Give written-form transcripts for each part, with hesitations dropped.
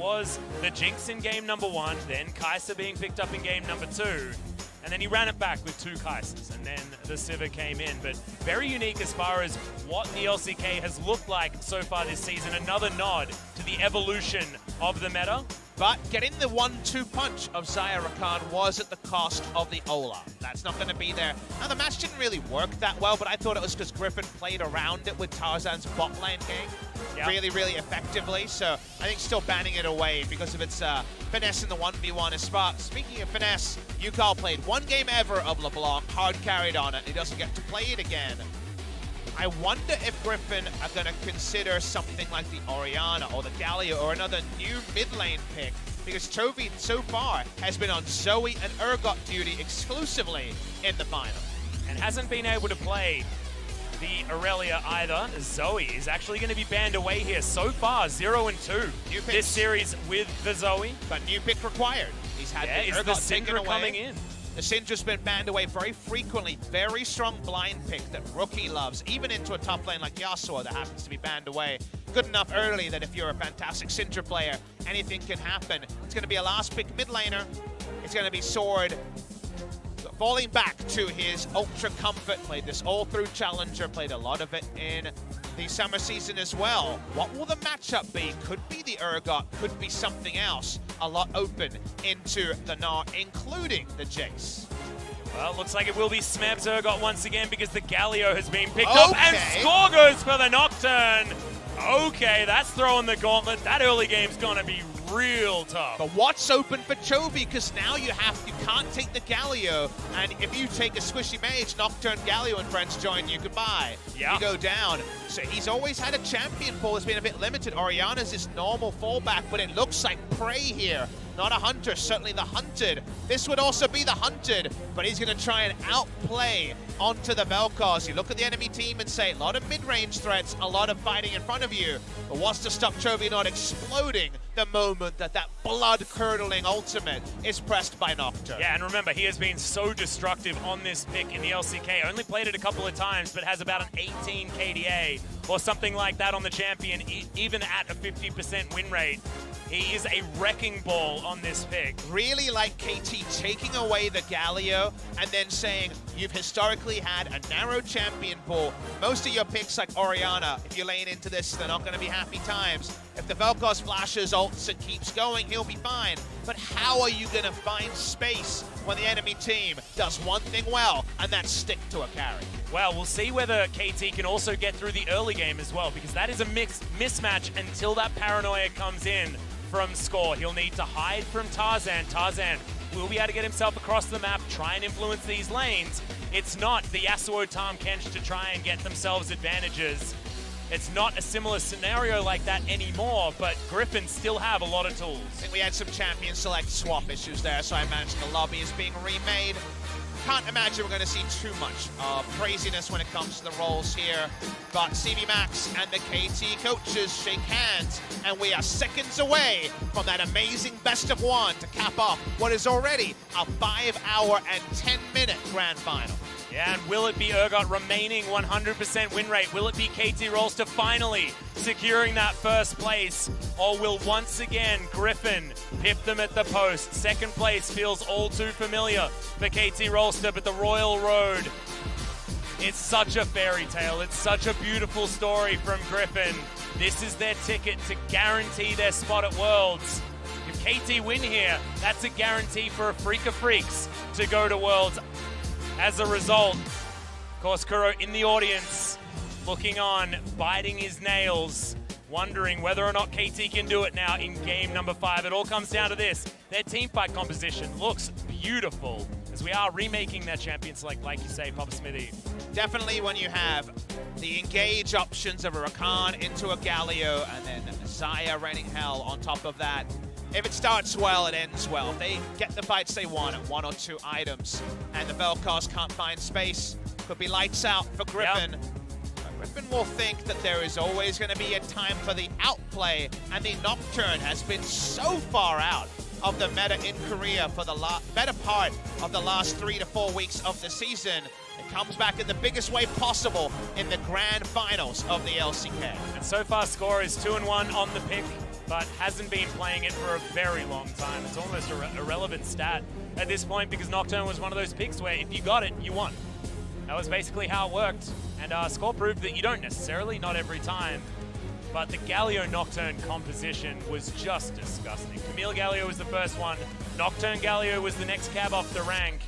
was the Jinx in game number 1, then Kai'Sa being picked up in game number 2, and then he ran it back with 2 Kaisas, and then the Sivir came in. But very unique as far as what the LCK has looked like so far this season. Another nod to the evolution of the meta. But getting the 1-2 punch of Xayah Rakan was at the cost of the Ola. That's not going to be there. Now, the match didn't really work that well, but I thought it was because Griffin played around it with Tarzan's bot lane game really, really effectively. So I think still banning it away because of its finesse in the 1v1 is smart. Speaking of finesse, Yukal played 1 game ever of LeBlanc, hard carried on it. He doesn't get to play it again. I wonder if Griffin are going to consider something like the Orianna or the Galio or another new mid lane pick, because Chovy so far has been on Zoe and Urgot duty exclusively in the final. And hasn't been able to play the Aurelia either. Zoe is actually going to be banned away here. So far, 0-2 this series with the Zoe. But new pick required. He's had the Urgot taken away. Coming in. The Syndra's been banned away very frequently. Very strong blind pick that Rookie loves, even into a top lane like Yasuo that happens to be banned away. Good enough early that if you're a fantastic Syndra player, anything can happen. It's going to be a last pick mid laner. It's going to be Sword falling back to his Ultra Comfort. Played this all through Challenger, played a lot of it in the summer season as well. What will the matchup be? Could be the Urgot, could be something else. A lot open into the Gnar, including the Jace. Well, looks like it will be Smeb's Urgot once again because the Galio has been picked up, and score goes for the Nocturne. Okay, that's throwing the gauntlet. That early game's gonna be real tough. But what's open for Chovy? Because now you can't take the Galio, and if you take a squishy mage, Nocturne, Galio, and friends join you. Goodbye. Yeah. You go down. So he's always had a champion pool that's been a bit limited. Orianna's his normal fallback, but it looks like Prey here. Not a hunter, certainly the hunted. This would also be the hunted, but he's going to try and outplay onto the Vel'Koz. You look at the enemy team and say, a lot of mid-range threats, a lot of fighting in front of you. But what's to stop Chovy not exploding the moment that blood-curdling ultimate is pressed by Nocturne? Yeah, and remember, he has been so destructive on this pick in the LCK. Only played it a couple of times, but has about an 18 KDA or something like that on the champion, even at a 50% win rate. He is a wrecking ball on this pick. Really like KT taking away the Galio and then saying, you've historically had a narrow champion pool. Most of your picks like Orianna, if you lane into this, they're not going to be happy times. If the Vel'Koz flashes, ults, and keeps going, he'll be fine. But how are you going to find space when the enemy team does one thing well, and that's stick to a carry? Well, we'll see whether KT can also get through the early game as well, because that is a mismatch until that paranoia comes in from Score. He'll need to hide from Tarzan. Tarzan will be able to get himself across the map, try and influence these lanes. It's not the Yasuo Tahm Kench to try and get themselves advantages. It's not a similar scenario like that anymore, but Griffin still have a lot of tools. I think we had some champion select swap issues there, so I imagine the lobby is being remade. Can't imagine we're going to see too much craziness when it comes to the roles here. But CV Max and the KT coaches shake hands, and we are seconds away from that amazing best of one to cap off what is already a 5-hour and 10-minute grand final. Yeah, and will it be Urgot remaining 100% win rate? Will it be KT Rolster finally securing that first place? Or will once again Griffin pip them at the post? Second place feels all too familiar for KT Rolster, but the Royal Road, it's such a fairy tale. It's such a beautiful story from Griffin. This is their ticket to guarantee their spot at Worlds. If KT win here, that's a guarantee for a Freak of Freaks to go to Worlds. As a result, of course, Kuro in the audience, looking on, biting his nails, wondering whether or not KT can do it now in game number 5. It all comes down to this. Their teamfight composition looks beautiful, as we are remaking their champions, like you say, Papa Smithy. Definitely when you have the engage options of a Rakan into a Galio, and then Xayah raining hell on top of that. If it starts well, it ends well. If they get the fights they want at 1 or 2 items, and the Vel'Koz can't find space, could be lights out for Griffin. Yep. Griffin will think that there is always going to be a time for the outplay, and the Nocturne has been so far out of the meta in Korea for the better part of the last 3 to 4 weeks of the season. It comes back in the biggest way possible in the grand finals of the LCK. And so far, Score is 2-1 on the pick. but hasn't been playing it for a very long time. It's almost an irrelevant stat at this point because Nocturne was one of those picks where if you got it, you won. That was basically how it worked. And Score proved that you don't necessarily, not every time. But the Galio Nocturne composition was just disgusting. Camille Galio was the first one. Nocturne Galio was the next cab off the rank.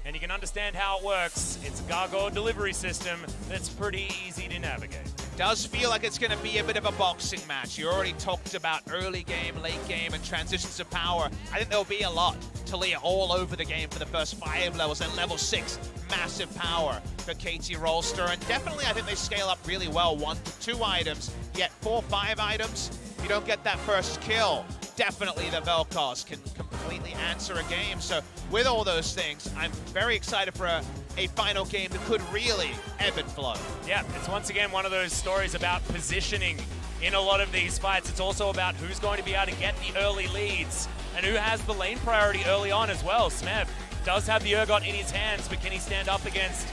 And you can understand how it works. It's a Gargoyle delivery system that's pretty easy to navigate. Does feel like it's going to be a bit of a boxing match. You already talked about early game, late game, and transitions of power. I think there'll be a lot. Talia all over the game for the first 5 levels, and level 6, massive power for KT Rolster. And definitely, I think they scale up really well. 1 to 2 items, yet 4, 5 items. You don't get that first kill. Definitely the Vel'Koz can completely answer a game. So with all those things, I'm very excited for a final game that could really ebb and flow. Yeah, it's once again one of those stories about positioning in a lot of these fights. It's also about who's going to be able to get the early leads and who has the lane priority early on as well. Smev does have the Urgot in his hands, but can he stand up against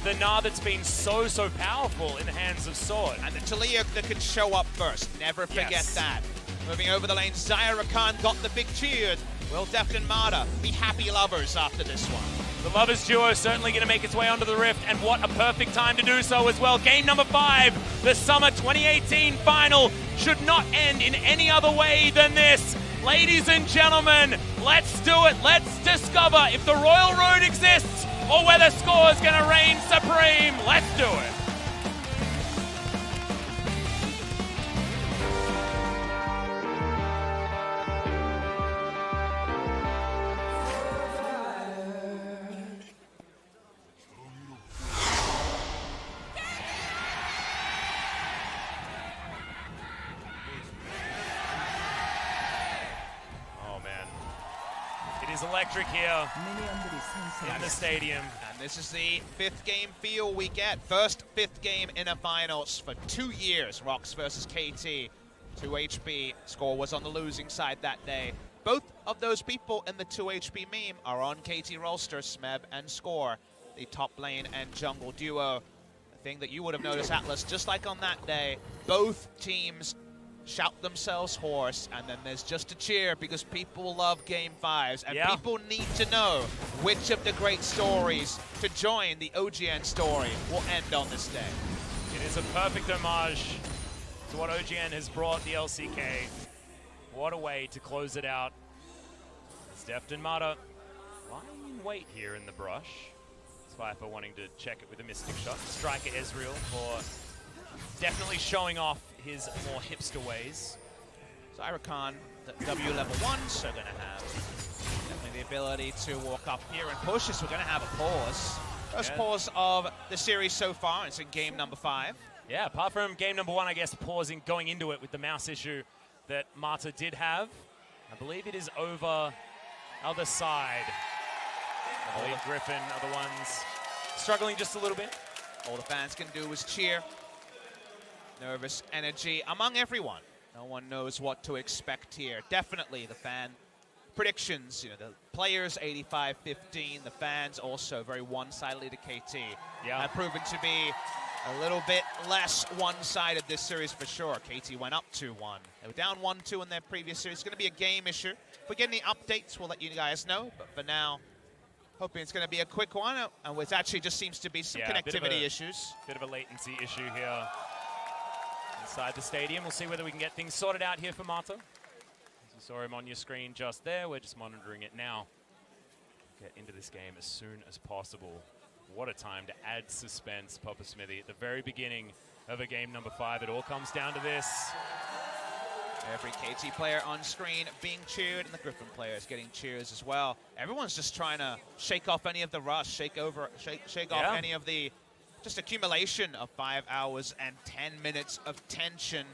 the Gnar that's been so powerful in the hands of Sword? And the Talia that can show up first. Never forget that. Moving over the lane, Zyra Khan got the big cheer. Will Deft and Mata be happy lovers after this one? The Lovers duo certainly going to make its way onto the Rift, and what a perfect time to do so as well. Game number 5, the Summer 2018 final, should not end in any other way than this. Ladies and gentlemen, let's do it. Let's discover if the Royal Road exists or whether Score is going to reign supreme. Let's do it. It is electric here in the stadium. And this is the 5th game feel we get. First 5th game in a finals for 2 years. Rox versus KT. 2 HP. Score was on the losing side that day. Both of those people in the 2 HP meme are on KT Rolster, Smev and Score, the top lane and jungle duo. The thing that you would have noticed, Atlas, just like on that day, both teams shout themselves hoarse, and then there's just a cheer because people love Game 5s, and people need to know which of the great stories to join the OGN story will end on this day. It is a perfect homage to what OGN has brought the LCK. What a way to close it out. It's Deft and Mata lying in wait here in the brush. Spyfer wanting to check it with a Mystic Shot. Striker Ezreal for definitely showing off his more hipster ways. Zyra Khan, W level 1, so going to have definitely the ability to walk up here and push this. We're going to have a pause. First pause of the series so far. It's in game number 5. Yeah, apart from game number 1, I guess, pausing, going into it with the mouse issue that Mata did have. I believe it is over other side. I believe Griffin are the ones struggling just a little bit. All the fans can do is cheer. Nervous energy among everyone. No one knows what to expect here. Definitely the fan predictions, you know, the players 85-15, the fans also very one-sidedly to KT. Have proven to be a little bit less one-sided this series for sure. KT went up 2-1. They were down 1-2 in their previous series. It's going to be a game issue. If we get any updates, we'll let you guys know. But for now, hoping it's going to be a quick one. And it actually just seems to be some connectivity issues. Bit of a latency issue here inside the stadium. We'll see whether we can get things sorted out here for Mata. As you saw him on your screen just there, we're just monitoring it now. Get into this game as soon as possible. What a time to add suspense, Papa Smithy, at the very beginning of a game number 5. It all comes down to this. Every KT player on screen being cheered, and the Griffin players getting cheers as well. Everyone's just trying to shake off any of the rush, shake off any of the just accumulation of 5 hours and 10 minutes of tension.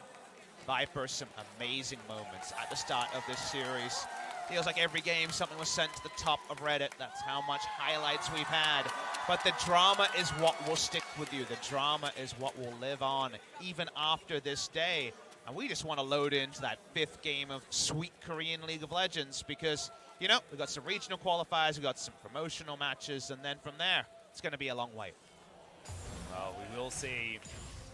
Viper, some amazing moments at the start of this series. Feels like every game something was sent to the top of Reddit. That's how much highlights we've had. But the drama is what will stick with you. The drama is what will live on even after this day. And we just want to load into that 5th game of sweet Korean League of Legends because, you know, we've got some regional qualifiers, we've got some promotional matches, and then from there, it's going to be a long wait. Well, we will see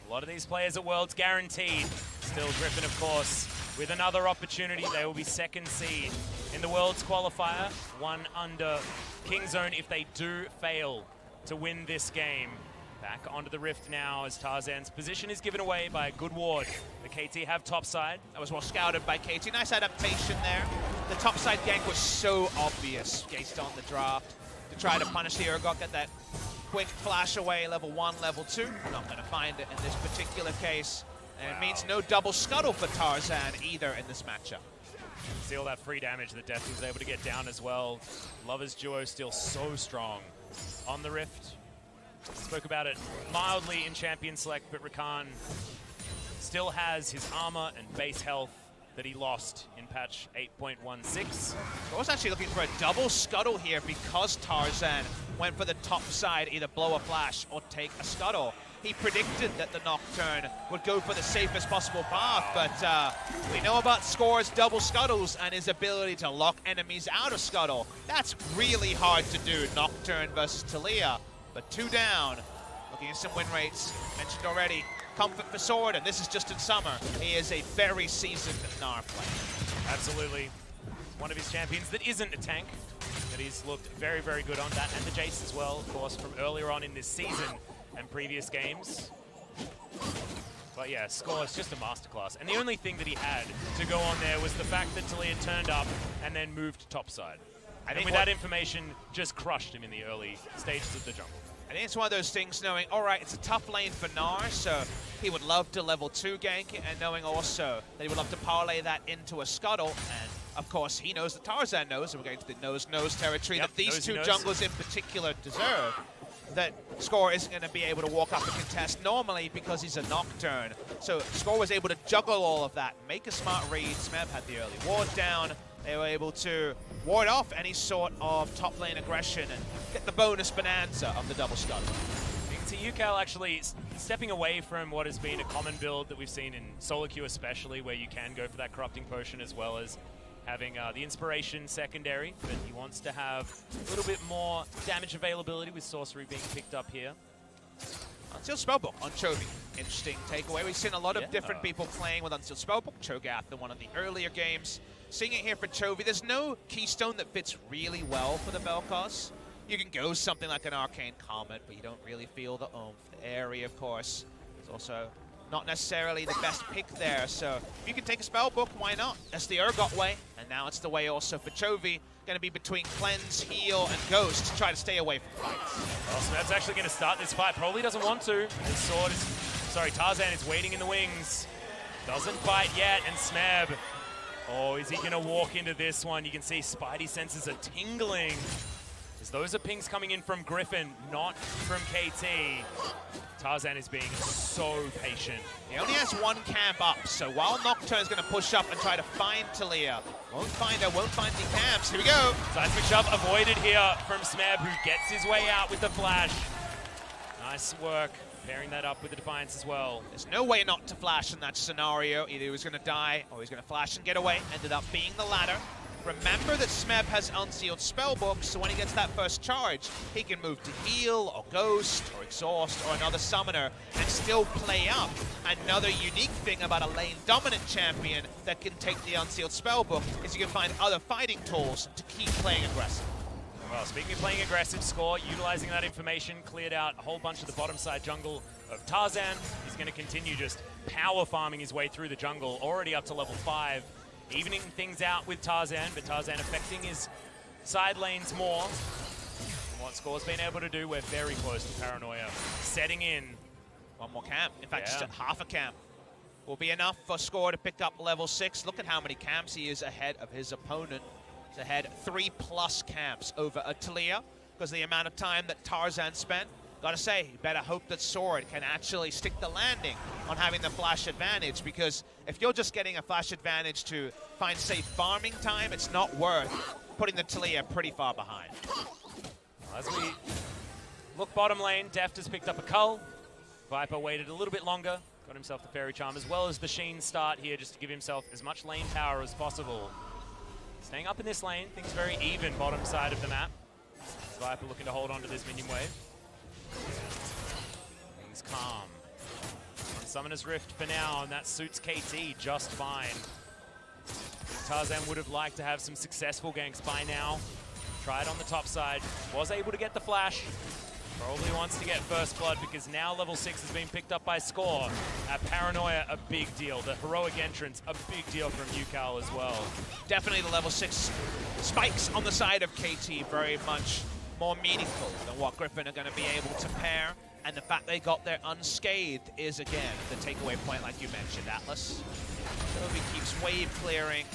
a lot of these players at Worlds guaranteed. Still Griffin, of course, with another opportunity. They will be second seed in the Worlds qualifier, one under King Zone if they do fail to win this game. Back onto the Rift now as Tarzan's position is given away by a good ward. The KT have topside. That was well scouted by KT. Nice adaptation there. The topside gank was so obvious based on the draft to try to punish the Urgot, get that quick flash away, level 1, level 2. Not going to find it in this particular case. And it means no double scuttle for Tarzan either in this matchup. See all that free damage that Deft was able to get down as well. Lovers duo still so strong on the Rift. Spoke about it mildly in Champion Select, but Rakan still has his armor and base health that he lost in patch 8.16. I was actually looking for a double scuttle here because Tarzan went for the top side, either blow a flash or take a scuttle. He predicted that the Nocturne would go for the safest possible path, but we know about Score's double scuttles and his ability to lock enemies out of scuttle. That's really hard to do, Nocturne versus Taliyah. But 2 down, looking at some win rates, mentioned already, comfort for Sword, and this is just in summer. He is a very seasoned Gnar player. Absolutely. One of his champions that isn't a tank, that he's looked very, very good on that, and the Jace as well, of course, from earlier on in this season and previous games. But yeah, Score is just a masterclass. And the only thing that he had to go on there was the fact that Taliyah turned up and then moved topside. And with that information, just crushed him in the early stages of the jungle. I think it's one of those things knowing, all right, it's a tough lane for Gnar, so he would love to level 2 gank, and knowing also that he would love to parlay that into a scuttle. And of course, he knows that Tarzan knows, and we're going to the nose-nose territory that these two junglers in particular deserve. That Score isn't going to be able to walk up and contest normally because he's a Nocturne. So Score was able to juggle all of that, make a smart read. Smeb had the early ward down. They were able to ward off any sort of top lane aggression and get the bonus bonanza of the double scuttle. You can see UCal actually stepping away from what has been a common build that we've seen in solo queue especially, where you can go for that corrupting potion as well as having the inspiration secondary, but he wants to have a little bit more damage availability with sorcery being picked up here. Unsealed Spellbook on Chovy. Interesting takeaway. We've seen a lot of different people playing with Unsealed Spellbook. Cho'Gath in one of the earlier games. Seeing it here for Chovy, there's no keystone that fits really well for the Vel'Koz. You can go something like an Arcane Comet, but you don't really feel the oomph. The Airy, of course, is also not necessarily the best pick there. So if you can take a Spellbook, why not? That's the Urgot way, and now it's the way also for Chovy. Going to be between Cleanse, Heal, and Ghost to try to stay away from fights. Well, Smeb's actually going to start this fight. Probably doesn't want to. His sword is... Sorry, Tarzan is waiting in the wings. Doesn't fight yet, and Smeb... Oh, is he going to walk into this one? You can see Spidey senses are tingling. As those are pings coming in from Griffin, not from KT. Tarzan is being so patient. He only has 1 camp up, so while Nocturne's going to push up and try to find Taliyah, won't find her, won't find the camps. Here we go. Seismic Shove avoided here from Smeb, who gets his way out with the flash. Nice work. Pairing that up with the Defiance as well. There's no way not to flash in that scenario. Either he was going to die or he's going to flash and get away. Ended up being the latter. Remember that Smeb has Unsealed Spellbook, so when he gets that first charge, he can move to Heal or Ghost or Exhaust or another Summoner and still play up. Another unique thing about a lane-dominant champion that can take the Unsealed Spellbook is you can find other fighting tools to keep playing aggressive. Well, speaking of playing aggressive, Score, utilizing that information, cleared out a whole bunch of the bottom side jungle of Tarzan. He's going to continue just power farming his way through the jungle, already up to level 5. Evening things out with Tarzan, but Tarzan affecting his side lanes more. And what Score's been able to do, we're very close to Paranoia. Setting in. 1 more camp. In fact, just half a camp will be enough for Score to pick up level 6. Look at how many camps he is ahead of his opponent. He's ahead 3+ camps over Taliyah because of the amount of time that Tarzan spent. Gotta say, you better hope that Sword can actually stick the landing on having the flash advantage, because if you're just getting a flash advantage to find safe farming time, it's not worth putting the Taliyah pretty far behind. As we look bottom lane, Deft has picked up a cull. Viper waited a little bit longer, got himself the Fairy Charm, as well as the Sheen start here, just to give himself as much lane power as possible. Staying up in this lane, things very even bottom side of the map. Viper looking to hold on to this minion wave. Things calm. On Summoner's Rift for now, and that suits KT just fine. Tarzan would have liked to have some successful ganks by now. Tried on the top side, was able to get the flash. Probably wants to get first blood because now level 6 has been picked up by Score. Paranoia, a big deal. The heroic entrance, a big deal from UCal as well. Definitely the level 6 spikes on the side of KT very much more meaningful than what Griffin are going to be able to pair. And the fact they got there unscathed is, again, the takeaway point like you mentioned, Atlas. Toby keeps wave clearing.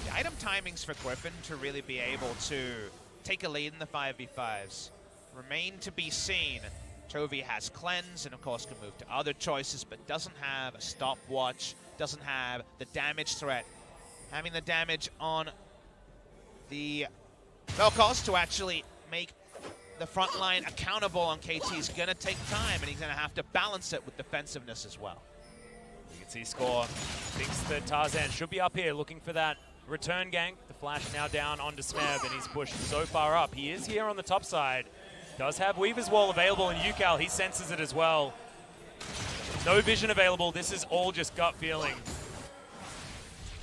The item timings for Griffin to really be able to take a lead in the 5v5s remain to be seen. Toby has cleanse and of course can move to other choices, but doesn't have a stopwatch, doesn't have the damage threat. Having the damage on the Vel'Koz to actually make the front line accountable on KT is going to take time, and he's going to have to balance it with defensiveness as well. You can see Score thinks that Tarzan should be up here looking for that return gank. The flash now down onto Smeb, and he's pushed so far up. He is here on the top side. Does have Weaver's Wall available in UCal. He senses it as well. No vision available. This is all just gut feeling.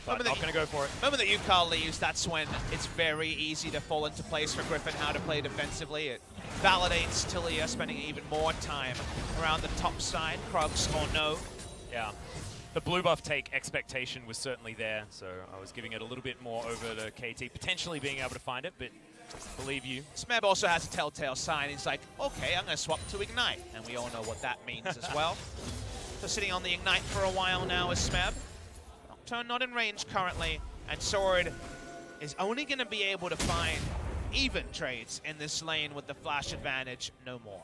But not going to go for it. Remember that UCal leaves, that's when it's very easy to fall into place for Griffin how to play defensively. It validates Talia spending even more time around the top side, Krugs or no. Yeah. The blue buff take expectation was certainly there, so I was giving it a little bit more over to KT, potentially being able to find it, but believe you. Smeb also has a telltale sign. He's like, okay, I'm going to swap to Ignite, and we all know what that means as well. So sitting on the Ignite for a while now is Smeb. Nocturne not in range currently, and Sword is only going to be able to find even trades in this lane with the flash advantage, no more.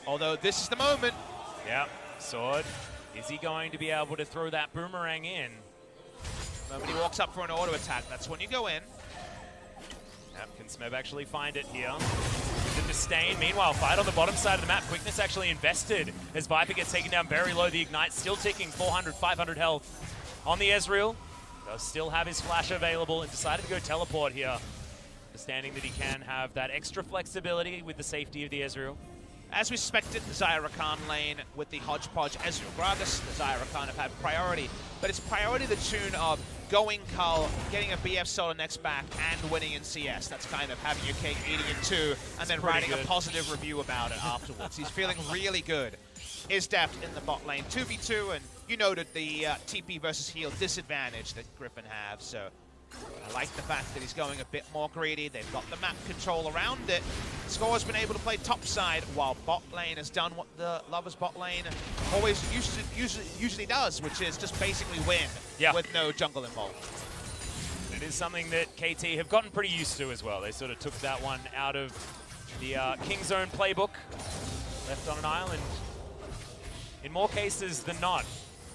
Although this is the moment. Yeah, Sword. Is he going to be able to throw that boomerang in? The moment he walks up for an auto attack, that's when you go in. Yep, can Smeb actually find it here? The disdain. Meanwhile, fight on the bottom side of the map. Quickness actually invested as Viper gets taken down very low. The Ignite still ticking, 400, 500 health on the Ezreal. Does still have his flash available and decided to go teleport here. Understanding that he can have that extra flexibility with the safety of the Ezreal. As we suspected, the Zyra Khan lane with the hodgepodge Ezreal Gragas, the Zyra Khan have had priority, but it's priority the tune of going Cull, getting a BF solo next back, and winning in CS. That's kind of having your cake, eating it too, and then writing a positive review about it afterwards. He's feeling really good. Is deft in the bot lane, 2v2, and you noted the TP versus heal disadvantage that Griffin have, so I like the fact that he's going a bit more greedy. They've got the map control around it. Score's been able to play top side while bot lane has done what the Lovers bot lane always usually does, which is just basically win with no jungle involved. It is something that KT have gotten pretty used to as well. They sort of took that one out of the King Zone playbook, left on an island. In more cases than not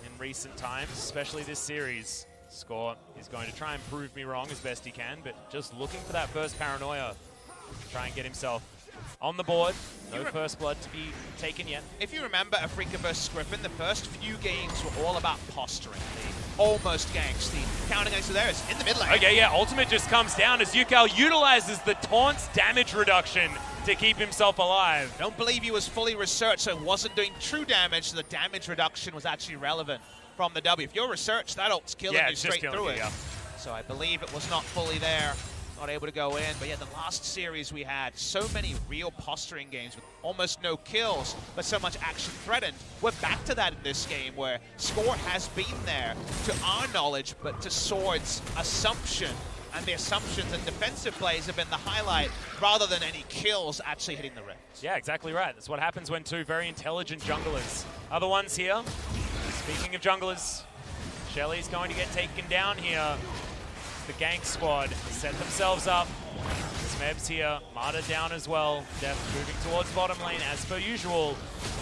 in recent times, especially this series. Score is going to try and prove me wrong as best he can, but just looking for that first paranoia to try and get himself on the board. No first blood to be taken yet. If you remember Afrika versus Griffin, the first few games were all about posturing. The almost ganks, the counting ganks are there. It's in the mid lane. Okay, yeah, ultimate just comes down as UCal utilizes the taunt's damage reduction to keep himself alive. Don't believe he was fully researched, so it wasn't doing true damage, so the damage reduction was actually relevant from the W. If you're researched, that ult's killing you straight through it. So I believe it was not fully there, not able to go in. But yeah, the last series we had so many real posturing games with almost no kills, but so much action threatened. We're back to that in this game where Score has been there to our knowledge, but to Sword's assumption. And the assumptions and defensive plays have been the highlight rather than any kills actually hitting the rings. Yeah, exactly right. That's what happens when two very intelligent junglers are the ones here. Speaking of junglers, Shelly's going to get taken down here. The gank squad set themselves up. Smeb's here, Marta down as well. Deft moving towards bottom lane as per usual.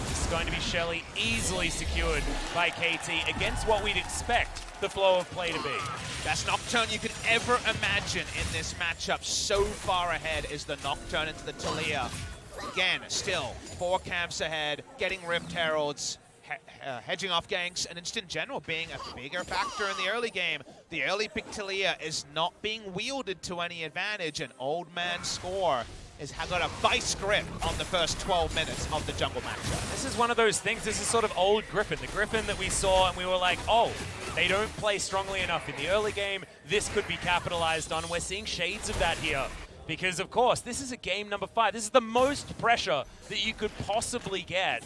This is going to be Shelly easily secured by KT against what we'd expect the flow of play to be. Best Nocturne you could ever imagine in this matchup. So far ahead is the Nocturne into the Talia. Again, still 4 camps ahead, getting Rift Heralds. Hedging off ganks, and just in general being a bigger factor in the early game. The early pick Talia is not being wielded to any advantage, and Old Man Score has got a vice grip on the first 12 minutes of the jungle matchup. This is one of those things, this is sort of old Griffin, the Griffin that we saw and we were like, oh, They don't play strongly enough in the early game. This could be capitalized on. We're seeing shades of that here. Because, of course, this is a game number 5. This is the most pressure that you could possibly get.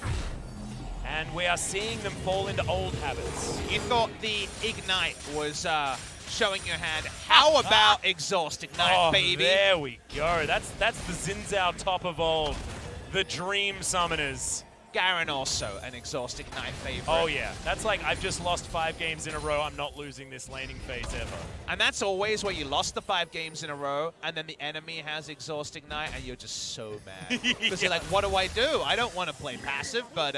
And we are seeing them fall into old habits. You thought the Ignite was showing your hand. How about Exhaust Ignite, baby? There we go. That's the Xinzao top evolve. The Dream Summoners. Garen also an Exhaust Ignite favorite. Oh yeah, that's like, I've just lost 5 games in a row, I'm not losing this laning phase ever. And that's always where you lost the 5 games in a row, and then the enemy has Exhaust Ignite, and you're just so mad. Because you're like, what do? I don't want to play passive, but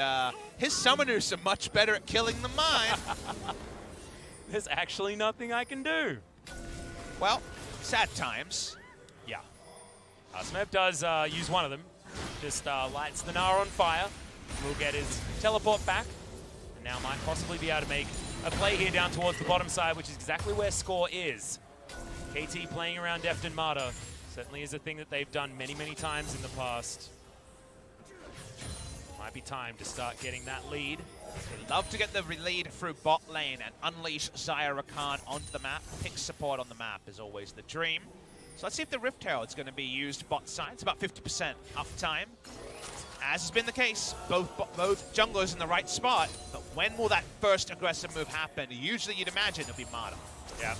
his summoners are much better at killing than mine. There's actually nothing I can do. Well, sad times. Yeah. Smeb does use one of them. Just lights the Gnar on fire. Will get his teleport back, and now might possibly be able to make a play here down towards the bottom side, which is exactly where Score is. KT playing around Deft and Marta certainly is a thing that they've done many, many times in the past. Might be time to start getting that lead. They love to get the lead through bot lane and unleash Xayah Rakan onto the map. Pick support on the map is always the dream. So let's see if the Rift Herald's going to be used bot side. It's about 50% uptime. As has been the case, both junglers in the right spot, but when will that first aggressive move happen? Usually you'd imagine it'll be Marta. Yeah.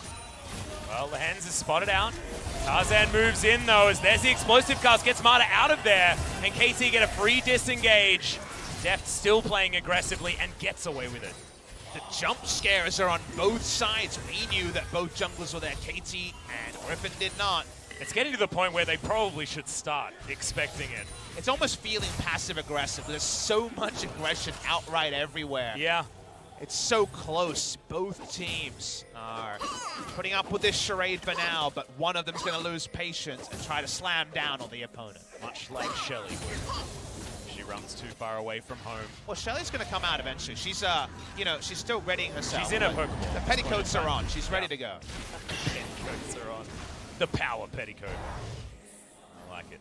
Well, the Hens is spotted out. Tarzan moves in though, as there's the explosive cast, gets Marta out of there, and KT get a free disengage. Deft still playing aggressively and gets away with it. The jump scares are on both sides. We knew that both junglers were there, KT and Griffin did not. It's getting to the point where they probably should start expecting it. It's almost feeling passive-aggressive. There's so much aggression outright everywhere. Yeah. It's so close. Both teams are putting up with this charade for now, but one of them's going to lose patience and try to slam down on the opponent. Much like Shelly would. She runs too far away from home. Well, Shelly's going to come out eventually. She's, you know, she's still readying herself. She's in her Pokemon. The petticoats are on. She's ready to go. Petticoats are on. The power petticoat. I like it.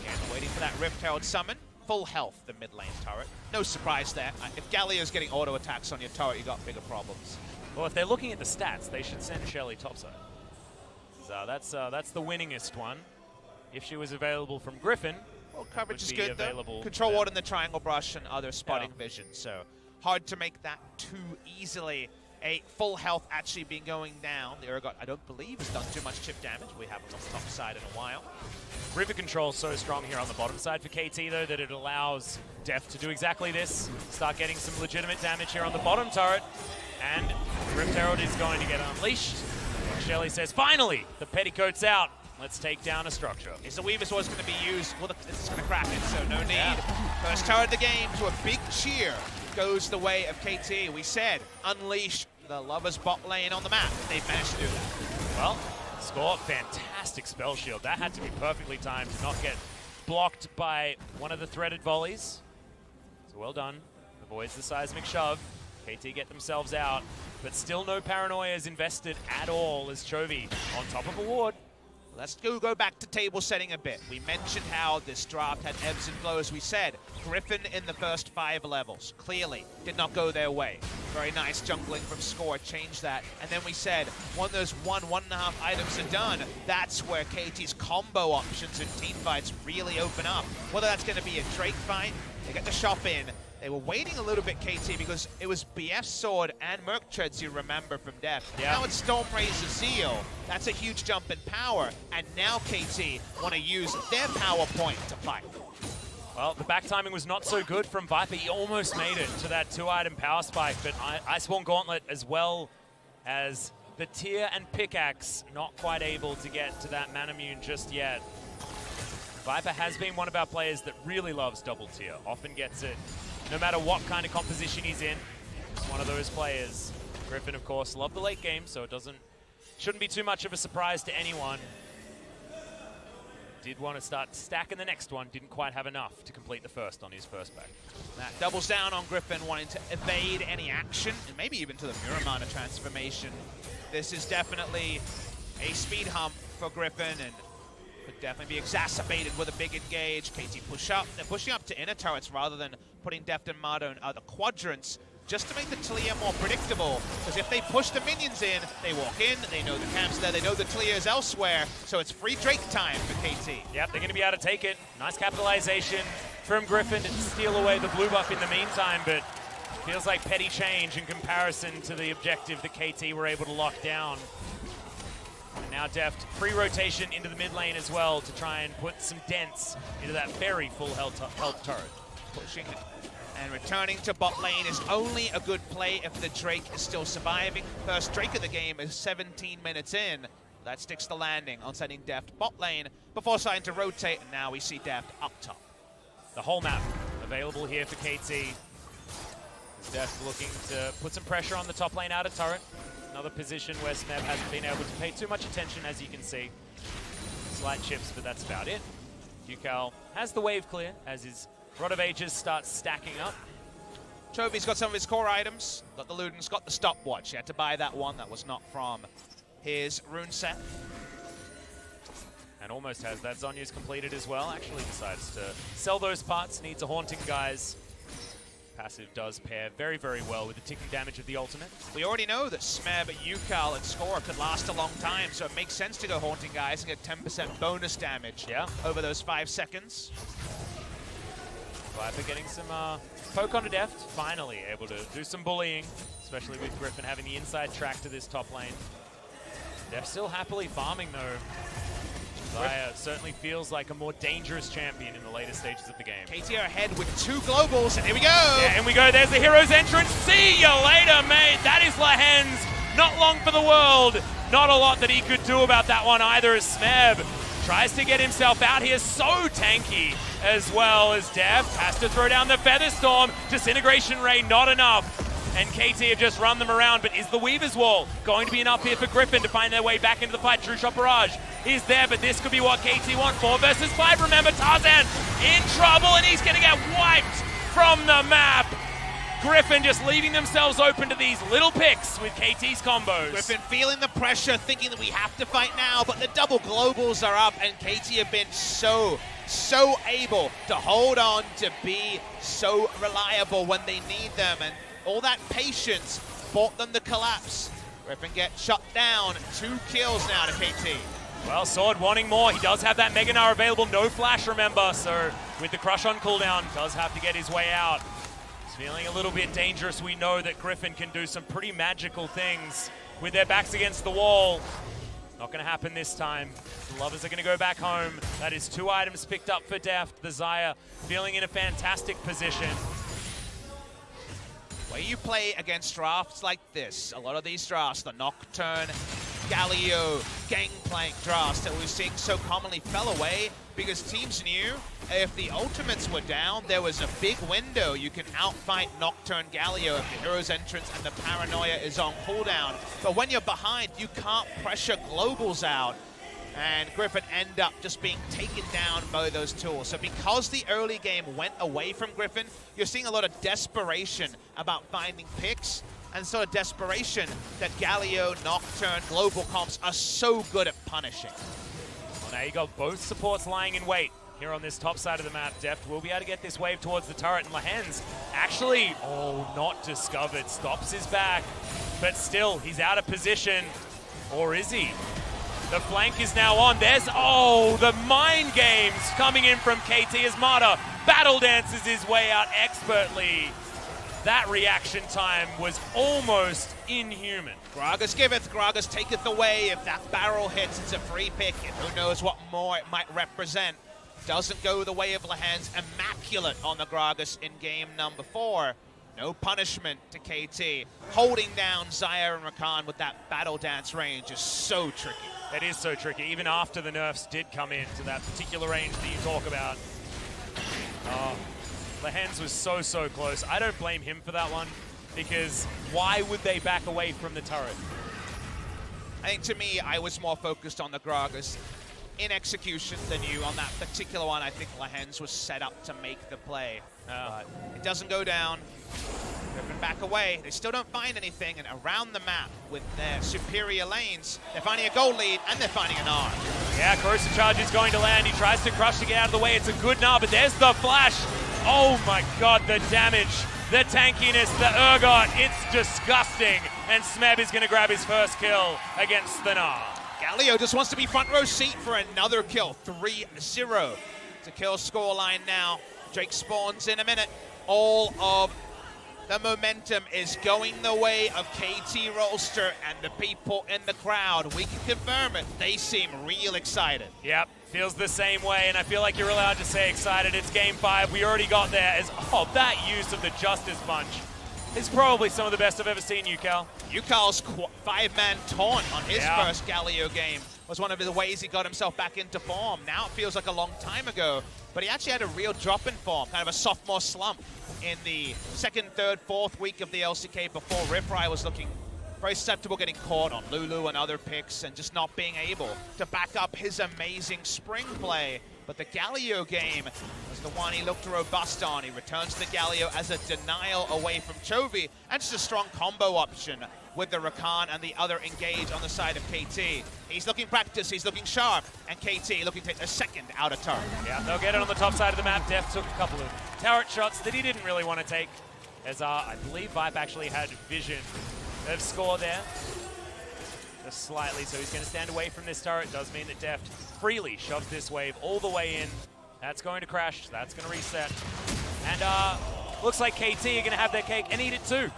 Again, waiting for that Rift Herald summon. Full health, the mid lane turret. No surprise there. If Galio's getting auto attacks on your turret, you got bigger problems. Well, if they're looking at the stats, they should send Shelly topside. So that's the winningest one. If she was available from Griffin, well, coverage is be good though. Control Ward in the triangle brush and other spotting vision. So hard to make that too easily. A full health actually been going down. The Urgot, I don't believe, has done too much chip damage. We haven't on the top side in a while. River control so strong here on the bottom side for KT, though, that it allows Deft to do exactly this. Start getting some legitimate damage here on the bottom turret. And Rift Herald is going to get unleashed. Shelly says, finally, the petticoat's out. Let's take down a structure. Is the Weaver's Sword's going to be used? Well, it's going to crack it, so no need. First turret of the game to a big cheer goes the way of KT. We said, unleash the Lovers bot lane on the map. They've managed to do that. Well, Score, fantastic spell shield. That had to be perfectly timed to not get blocked by one of the threaded volleys. So well done. Avoids the seismic shove. KT get themselves out, but still no paranoia is invested at all as Chovy on top of a ward. Let's go back to table setting a bit. We mentioned how this draft had ebbs and flows. We said Griffin in the first 5 levels clearly did not go their way. Very nice jungling from Score, changed that. And then we said when those 1.5 items are done, that's where KT's combo options in team fights really open up. Whether that's going to be a Drake fight, they get the shop in. They were waiting a little bit, KT, because it was BF's sword and Merc Treads, you remember, from Deft. Yeah. Now it's Stormrazor Zeal. That's a huge jump in power. And now KT want to use their power point to fight. Well, the back timing was not so good from Viper. He almost made it to that 2-item power spike, but Iceborne Gauntlet as well as the Tear and Pickaxe not quite able to get to that Manamune just yet. Viper has been one of our players that really loves double tier, often gets it no matter what kind of composition he's in. Just one of those players. Griffin, of course, loved the late game, so it shouldn't be too much of a surprise to anyone. Did want to start stacking the next one, didn't quite have enough to complete the first on his first back. That doubles down on Griffin wanting to evade any action, and maybe even to the Muramana transformation. This is definitely a speed hump for Griffin, and could definitely be exacerbated with a big engage. KT push up. They're pushing up to inner turrets rather than putting Deft and Marta in other quadrants. just to make the Talia more predictable. Because if they push the minions in, they walk in, they know the camp's there, they know the Talia is elsewhere, so it's free Drake time for KT. Yep, they're going to be able to take it. Nice capitalization from Griffin to steal away the blue buff in the meantime, but feels like petty change in comparison to the objective that KT were able to lock down. And now Deft, free rotation into the mid lane as well to try and put some dents into that very full health turret. Pushing and returning to bot lane is only a good play if the Drake is still surviving. First Drake of the game is 17 minutes in. That sticks the landing on sending Deft bot lane before starting to rotate, and now we see Deft up top. The whole map available here for KT. Deft looking to put some pressure on the top lane out of turret. Another position where Smeb hasn't been able to pay too much attention, as you can see. Slight chips, but that's about it. Ducal has the wave clear as his Rod of Ages starts stacking up. Chovy's got some of his core items. Got the Luden's got the stopwatch. He had to buy that one that was not from his rune set. And almost has that. Zonya's completed as well. Actually decides to sell those parts. Needs a Haunting, guys. Passive does pair very, very well with the ticking damage of the ultimate. We already know that Smeb, Yukal, and Score could last a long time, so it makes sense to go Haunting, guys, and get 10% bonus damage over those 5 seconds. Viper getting some poke onto Deft, finally able to do some bullying, especially with Griffin having the inside track to this top lane. Deft still happily farming though. Zaya certainly feels like a more dangerous champion in the later stages of the game. KT are ahead with 2 globals, and here we go! Yeah, and we go, there's the hero's entrance. See you later, mate. That is Lahens. Not long for the world. Not a lot that he could do about that one either, as Smeb tries to get himself out here. So tanky as well as Deft. Has to throw down the Featherstorm. Disintegration Ray, not enough. And KT have just run them around, but is the Weaver's Wall going to be enough here for Griffin to find their way back into the fight? True Shot Barrage is there, but this could be what KT want. 4 versus 5, remember, Tarzan in trouble, and he's going to get wiped from the map. Griffin just leaving themselves open to these little picks with KT's combos. Griffin feeling the pressure, thinking that we have to fight now, but the double globals are up, and KT have been so able to hold on, to be so reliable when they need them, and all that patience bought them the collapse. Griffin gets shut down. 2 kills now to KT. Well, Sword wanting more. He does have that Mega Gnar available. No flash, remember. So with the crush on cooldown, does have to get his way out. He's feeling a little bit dangerous. We know that Griffin can do some pretty magical things with their backs against the wall. Not going to happen this time. The Lovers are going to go back home. That is 2 items picked up for Deft. The Zaya feeling in a fantastic position. Where you play against drafts like this, a lot of these drafts, the Nocturne, Galio, Gangplank drafts that we're seeing so commonly fell away because teams knew if the ultimates were down, there was a big window. You can outfight Nocturne, Galio if the hero's entrance and the paranoia is on cooldown. But when you're behind, you can't pressure globals out. And Griffin end up just being taken down by those tools. So because the early game went away from Griffin, you're seeing a lot of desperation about finding picks, and sort of desperation that Galio, Nocturne, Global Comps are so good at punishing. Well, now you got both supports lying in wait here on this top side of the map. Deft will be able to get this wave towards the turret, and Lahens actually, not discovered, stops his back, but still, he's out of position. Or is he? The flank is now on. There's, the mind games coming in from KT as Mata battle dances his way out expertly. That reaction time was almost inhuman. Gragas giveth, Gragas taketh away. If that barrel hits, it's a free pick. And who knows what more it might represent. Doesn't go the way of Lahens. Immaculate on the Gragas in game number 4. No punishment to KT. Holding down Zaya and Rakan with that battle dance range is so tricky. It is so tricky, even after the nerfs did come into that particular range that you talk about. Lahens was so close. I don't blame him for that one, because why would they back away from the turret? I think to me, I was more focused on the Gragas in execution than you on that particular one. I think Lahens was set up to make the play. But it doesn't go down. Griffin back away. They still don't find anything, and around the map with their superior lanes, they're finding a gold lead and they're finding an R. Yeah, Corrosive Charge is going to land. He tries to crush to get out of the way. It's a good Gnar, but there's the flash. Oh my god, the damage the tankiness, the ergot, it's disgusting. And Smeb is going to grab his first kill against the Gnar. Galio just wants to be front row seat for another kill. 3-0 to kill scoreline now. Drake spawns in a minute. All of the momentum is going the way of KT Rolster and the people in the crowd. We can confirm it. They seem real excited. Yep, feels the same way, and I feel like you're allowed to say excited. It's game 5. We already got there. That use of the Justice Punch is probably some of the best I've ever seen, Yukal. Yukal's 5-man taunt on his first Galio game was one of the ways he got himself back into form. Now it feels like a long time ago, but he actually had a real drop in form, kind of a sophomore slump in the second, third, fourth week of the LCK before Riprai was looking very susceptible, getting caught on Lulu and other picks and just not being able to back up his amazing spring play. But the Galio game was the one he looked robust on. He returns to Galio as a denial away from Chovy, and just a strong combo option with the Rakan and the other engage on the side of KT. He's looking practice, he's looking sharp, and KT looking to take a second out of turn. Yeah, they'll get it on the top side of the map. Def took a couple of turret shots that he didn't really want to take, as I believe Vipe actually had vision of score there. Just slightly, so he's going to stand away from this turret. Does mean that Deft freely shoves this wave all the way in. That's going to crash, that's going to reset. And looks like KT are going to have their cake and eat it too.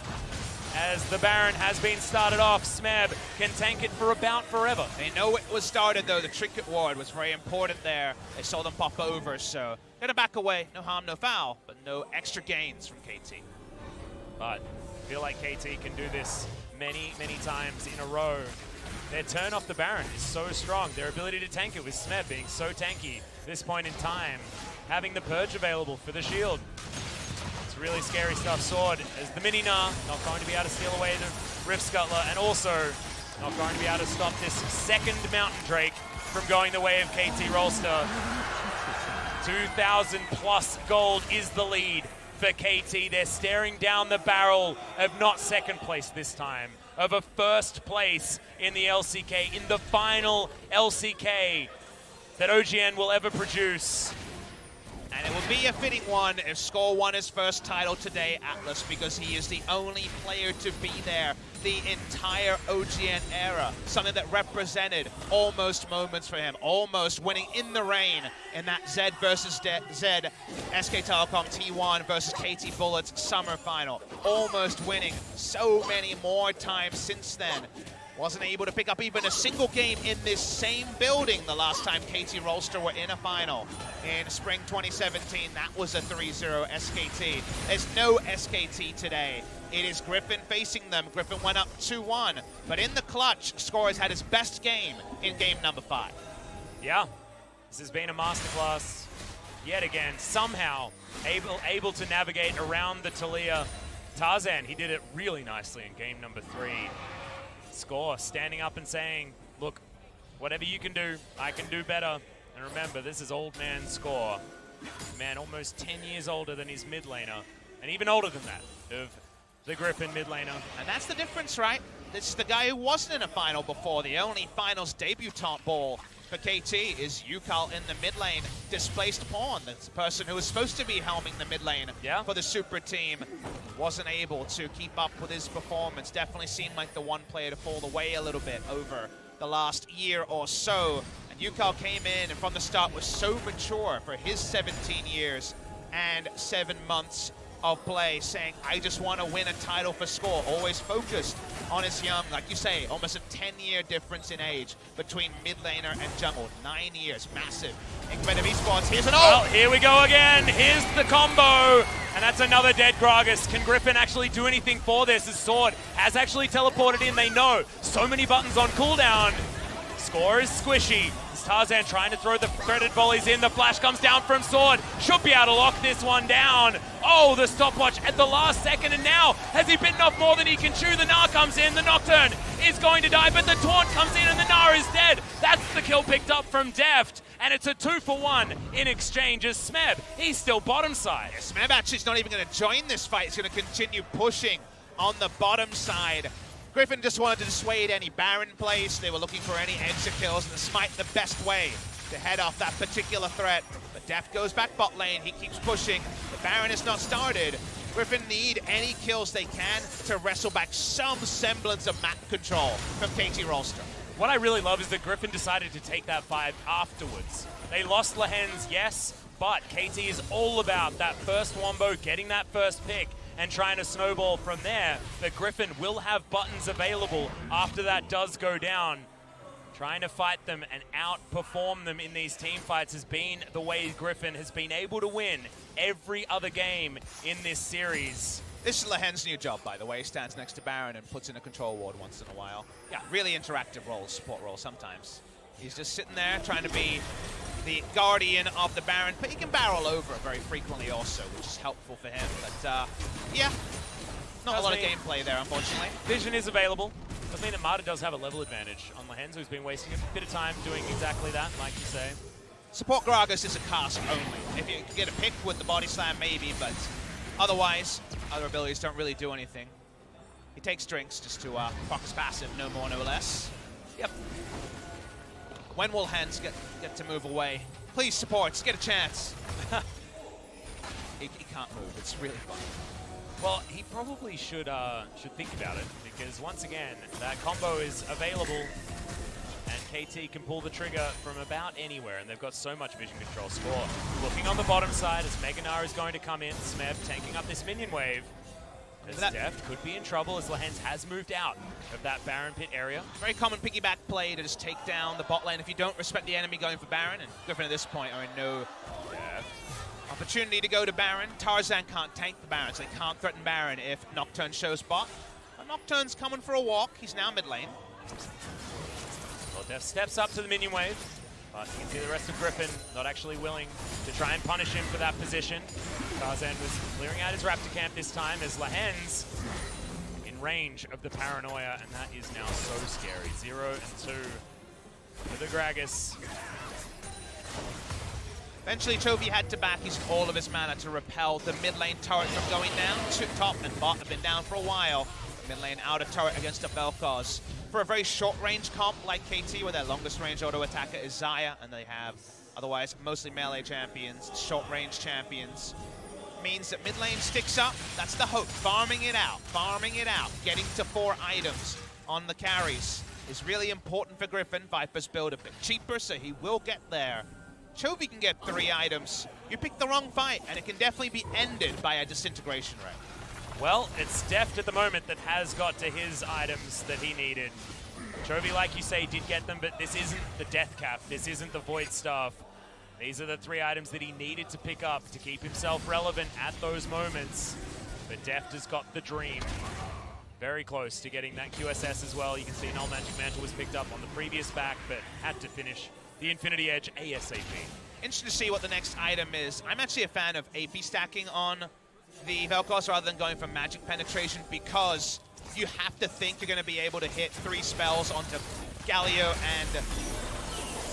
As the Baron has been started off, Smeb can tank it for about forever. They know it was started though, the trinket ward was very important there. They saw them pop over, so gonna back away. No harm, no foul, but no extra gains from KT. But I feel like KT can do this many, many times in a row. Their turn off the Baron is so strong. Their ability to tank it with Smeb being so tanky this point in time. Having the Purge available for the shield. It's really scary stuff. Sword as the mini Gnar, not going to be able to steal away the Rift Scuttler, and also not going to be able to stop this second Mountain Drake from going the way of KT Rolster. 2,000 plus gold is the lead for KT. They're staring down the barrel of not second place this time, of a first place in the LCK, in the final LCK that OGN will ever produce. And it would be a fitting one if Score won his first title today, Atlas, because he is the only player to be there the entire OGN era. Something that represented almost moments for him, almost winning in the rain in that Zed versus Zed SK Telecom T1 versus KT Bullets summer final. Almost winning so many more times since then. Wasn't able to pick up even a single game in this same building the last time KT Rolster were in a final. In spring 2017, that was a 3-0 SKT. There's no SKT today. It is Griffin facing them. Griffin went up 2-1, but in the clutch, Score has had his best game in game number 5. Yeah, this has been a masterclass yet again. Somehow able to navigate around the Taliyah. Tarzan, he did it really nicely in game number 3. Score standing up and saying, look, whatever you can do, I can do better. And remember, this is old man Score. Man, almost 10 years older than his mid laner, and even older than that, of the Griffin mid laner. And that's the difference, right? This is the guy who wasn't in a final before. The only finals debutant ball for KT is Yukal in the mid lane, displaced pawn. That's the person who was supposed to be helming the mid lane for the super team. Wasn't able to keep up with his performance. Definitely seemed like the one player to fall away a little bit over the last year or so. And Yukal came in and from the start was so mature for his 17 years and 7 months of play, saying, I just want to win a title for Score. Always focused on his young, like you say, almost a 10-year difference in age between mid laner and jungle. 9 years, massive. In competitive esports, here's an ult! Well, here we go again. Here's the combo. And that's another dead Gragas. Can Griffin actually do anything for this? His sword has actually teleported in, they know. So many buttons on cooldown. Score is squishy. Tarzan trying to throw the threaded volleys in. The flash comes down from Sword. Should be able to lock this one down. Oh, the stopwatch at the last second. And now, has he bitten off more than he can chew? The Gnar comes in. The Nocturne is going to die, but the Taunt comes in and the Gnar is dead. That's the kill picked up from Deft. And it's a 2-for-1 in exchange as Smeb. He's still bottom side. Yeah, Smeb actually is not even going to join this fight. He's going to continue pushing on the bottom side. Griffin just wanted to dissuade any Baron plays. They were looking for any exit kills, and the Smite the best way to head off that particular threat. But Deft goes back bot lane. He keeps pushing. The Baron is not started. Griffin need any kills they can to wrestle back some semblance of map control from KT Rolster. What I really love is that Griffin decided to take that fight afterwards. They lost Lehens, yes, but KT is all about that first wombo, getting that first pick, and trying to snowball from there. But Griffin will have buttons available after that does go down. Trying to fight them and outperform them in these team fights has been the way Griffin has been able to win every other game in this series. This is Lehen's new job, by the way. He stands next to Baron and puts in a control ward once in a while. Yeah, really interactive role, support role sometimes. He's just sitting there trying to be the guardian of the Baron, but he can barrel over very frequently also, which is helpful for him. But yeah, not a lot of gameplay there, unfortunately. Vision is available. Doesn't mean that Marta does have a level advantage on Lehens, who's been wasting a bit of time doing exactly that, like you say. Support Gragas is a cast only. If you can get a pick with the body slam, maybe, but otherwise, other abilities don't really do anything. He takes drinks just to proc his passive, no more, no less. Yep. When will Hans get to move away? Please, supports, get a chance. he can't move, it's really fun. Well, he probably should think about it, because once again, that combo is available, and KT can pull the trigger from about anywhere, and they've got so much vision control. Score looking on the bottom side as Meganar is going to come in. Smeb tanking up this minion wave. As Deft could be in trouble as Lehens has moved out of that Baron pit area. Very common piggyback play to just take down the bot lane if you don't respect the enemy going for Baron, and Griffin at this point are in no opportunity to go to Baron. Tarzan can't tank the Baron, so they can't threaten Baron if Nocturne shows bot. But Nocturne's coming for a walk. He's now mid lane. Well, Deft steps up to the minion wave, but you can see the rest of Griffin not actually willing to try and punish him for that position. Tarzan was clearing out his Raptor camp this time as Lehens in range of the Paranoia, and that is now so scary. 0 and 2 for the Gragas. Eventually, Chovy had to back all of his mana to repel the mid lane turret from going down. Top and bot have been down for a while. Mid lane out of turret against the Vel'Koz. For a very short range comp like KT, where their longest range auto attacker is Xayah, and they have otherwise mostly melee champions, short range champions, means that mid lane sticks up. That's the hope. Farming it out, getting to 4 items on the carries is really important for Griffin. Viper's build a bit cheaper, so he will get there. Chovy can get 3 items. You pick the wrong fight, and it can definitely be ended by a disintegration ray. Well, it's Deft at the moment that has got to his items that he needed. Chovy, like you say, did get them, but this isn't the Death Cap. This isn't the Void Staff. These are the 3 items that he needed to pick up to keep himself relevant at those moments. But Deft has got the dream. Very close to getting that QSS as well. You can see Null Magic Mantle was picked up on the previous back, but had to finish the Infinity Edge ASAP. Interesting to see what the next item is. I'm actually a fan of AP stacking on the Vel'Koz rather than going for magic penetration, because you have to think you're going to be able to hit 3 spells onto Galio and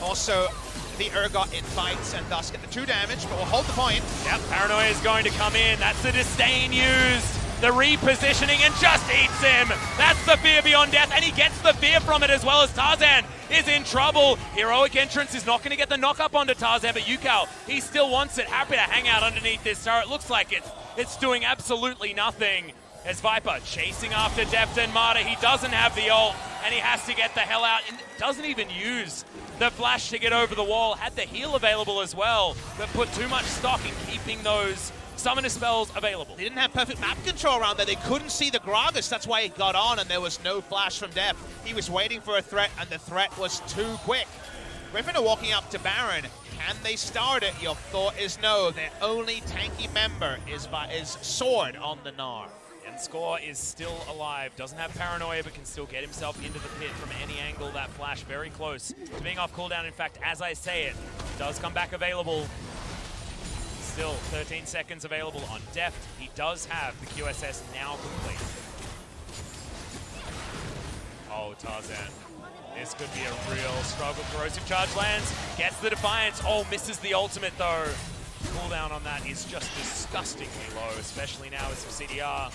also the Urgot in fights and thus get the 2 damage, but we'll hold the point. Yep, Paranoia is going to come in. That's the disdain used. The repositioning and just eats him. That's the fear beyond death, and he gets the fear from it as well as Tarzan is in trouble. Heroic Entrance is not going to get the knock up onto Tarzan, but Yukao, he still wants it. Happy to hang out underneath this turret. Looks like it's doing absolutely nothing. As Viper chasing after Deft and Marta, he doesn't have the ult, and he has to get the hell out. And doesn't even use the flash to get over the wall. Had the heal available as well, but put too much stock in keeping those summoner spells available. They didn't have perfect map control around there. They couldn't see the Gragas. That's why he got on, and there was no flash from Deft. He was waiting for a threat, and the threat was too quick. Griffin are walking up to Baron. Can they start it? Your thought is no. Their only tanky member is Sword on the Gnar. And Score is still alive. Doesn't have Paranoia, but can still get himself into the pit from any angle. That flash very close to being off cooldown. In fact, as I say it, does come back available. Still 13 seconds available on Deft. He does have the QSS now complete. Oh, Tarzan. This could be a real struggle. Corrosive Charge lands, gets the Defiance. Oh, misses the ultimate though. Cooldown on that is just disgustingly low, especially now with some CDR.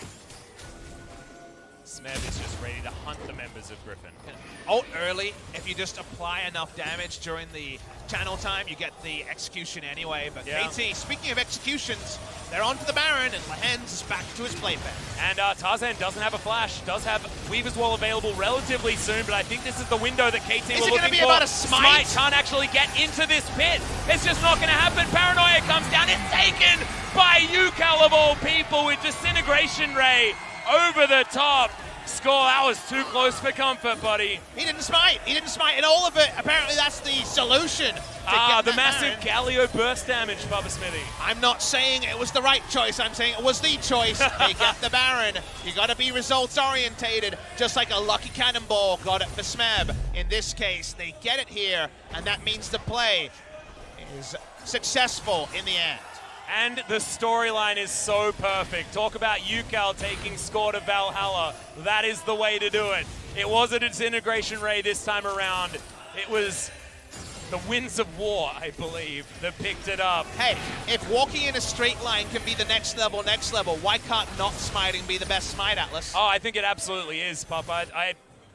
Smeb is just ready to hunt the members of Griffin. Ult early, if you just apply enough damage during the channel time, you get the execution anyway. But yeah. KT, speaking of executions, they're on to the Baron, and Lehens is back to his playpen. And Tarzan doesn't have a flash, does have Weaver's Wall available relatively soon, but I think this is the window that KT Is were it looking going to be for. about a smite? Can't actually get into this pit. It's just not going to happen. Paranoia comes down. It's taken by UCal of all people with Disintegration Ray over the top. Score, that was too close for comfort, buddy. He didn't smite, and all of it, apparently that's the solution. The massive Galio burst damage, Bubba Smithy. I'm not saying it was the right choice, I'm saying it was the choice. They get the Baron. You gotta be results orientated, just like a lucky cannonball got it for Smeb. In this case, they get it here, and that means the play is successful in the end. And the storyline is so perfect. Talk about UCal taking score to Valhalla. That is the way to do it. It wasn't a Disintegration Ray this time around. It was the Winds of War, I believe, that picked it up. Hey, if walking in a straight line can be the next level, why can't not smiting be the best smite, Atlas? Oh, I think it absolutely is, Papa.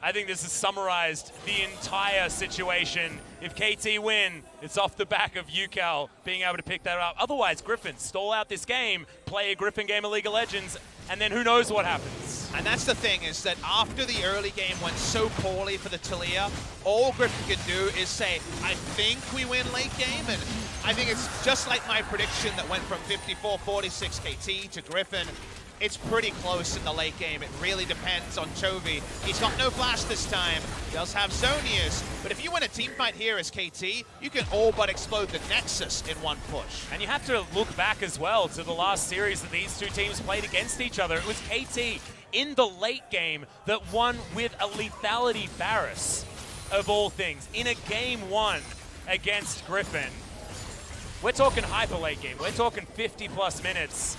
I think this has summarized the entire situation. If KT win, it's off the back of UCal being able to pick that up. Otherwise, Griffin stall out this game, play a Griffin game of League of Legends, and then who knows what happens. And that's the thing, is that after the early game went so poorly for the Taliyah, all Griffin can do is say, I think we win late game, and I think it's just like my prediction that went from 54-46 KT to Griffin. It's pretty close in the late game. It really depends on Chovy. He's got no flash this time. He does have Zonius. But if you win a team fight here as KT, you can all but explode the Nexus in one push. And you have to look back as well to the last series that these two teams played against each other. It was KT in the late game that won with a lethality Varus, of all things, in a game one against Griffin. We're talking hyper late game. We're talking 50+ minutes.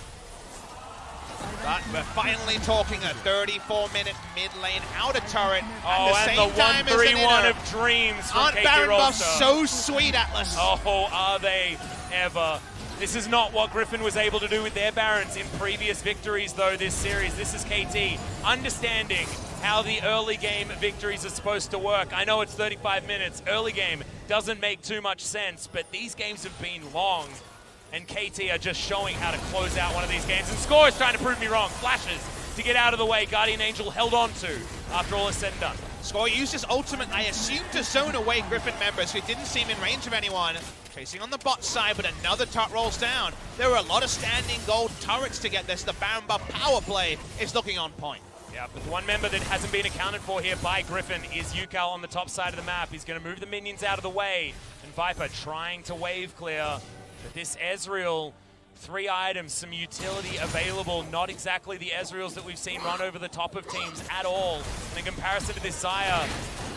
But we're finally talking a 34-minute mid lane outer turret. Oh, and the 1-3-1 of dreams from Aren't KT Baron buffs Rolster. so sweet, Atlas? Oh, are they ever. This is not what Griffin was able to do with their Barons in previous victories, though, this series. This is KT understanding how the early game victories are supposed to work. I know it's 35 minutes. Early game doesn't make too much sense, but these games have been long. And KT are just showing how to close out one of these games. And Score is trying to prove me wrong. Flashes to get out of the way. Guardian Angel held on to after all is said and done. Score used his ultimate, I assume, to zone away Griffin members who didn't seem in range of anyone. Chasing on the bot side, but another turret rolls down. There were a lot of standing gold turrets to get this. The Baron buff power play is looking on point. Yeah, but the one member that hasn't been accounted for here by Griffin is UCal on the top side of the map. He's going to move the minions out of the way. And Viper trying to wave clear. But this Ezreal, 3 items, some utility available, not exactly the Ezreals that we've seen run over the top of teams at all. And in comparison to this Xayah,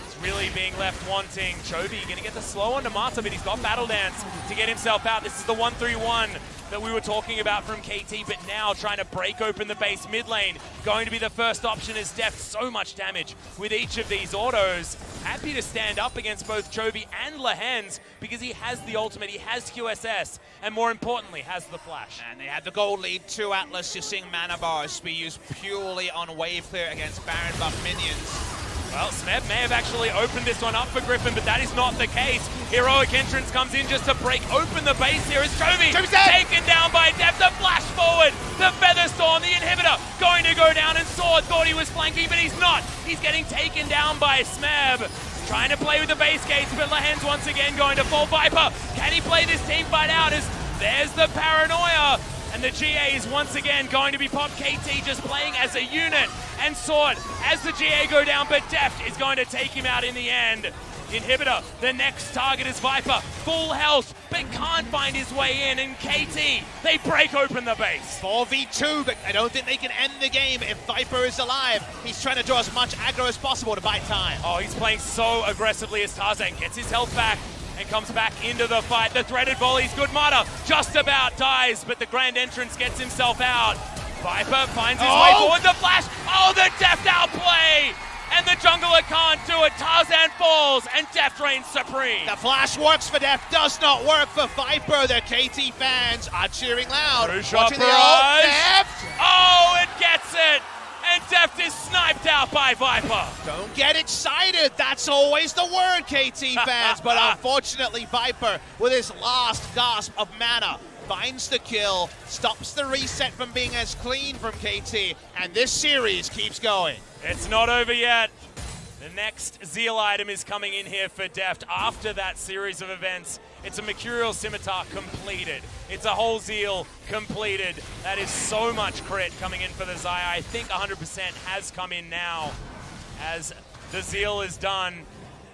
it's really being left wanting. Chovy gonna get the slow onto Mata, but he's got Battle Dance to get himself out. This is the 1-3-1 that we were talking about from KT, but now trying to break open the base mid lane. Going to be the first option as Deft. So much damage with each of these autos. Happy to stand up against both Chovy and Lehens because he has the ultimate, he has QSS, and more importantly, has the flash. And they had the gold lead to Atlas. You're seeing mana bars be used purely on wave clear against Baron buff minions. Well, Smeb may have actually opened this one up for Griffin, but that is not the case. Heroic Entrance comes in just to break open the base here as Chovy taken down by Deft. The flash forward, the Featherstorm, the inhibitor going to go down, and Sword thought he was flanking, but he's not. He's getting taken down by Smeb. Trying to play with the base gates, but Lehens once again going to fall. Viper, can he play this team fight out as there's the Paranoia? And the GA is once again going to be popped. KT just playing as a unit. And Sword, as the GA go down, but Deft is going to take him out in the end. Inhibitor, the next target is Viper. Full health, but can't find his way in. And KT, they break open the base. 4v2, but I don't think they can end the game if Viper is alive. He's trying to draw as much aggro as possible to buy time. Oh, he's playing so aggressively as Tarzan gets his health back and comes back into the fight. The threaded volley's good. Mata just about dies, but the Grand Entrance gets himself out. Viper finds his way forward. The flash. Oh, the Deft outplay. And the jungler can't do it. Tarzan falls, and Deft reigns supreme. The flash works for Deft, does not work for Viper. The KT fans are cheering loud. True shot Watching the ult. Deft. Oh, it gets it. And and Deft is sniped out by Viper. Don't get excited. That's always the word, KT fans. But unfortunately, Viper, with his last gasp of mana, finds the kill, stops the reset from being as clean from KT, and this series keeps going. It's not over yet. The next Zeal item is coming in here for Deft after that series of events. It's a Mercurial Scimitar completed. It's a whole Zeal completed. That is so much crit coming in for the Xayah. I think 100% has come in now as the Zeal is done.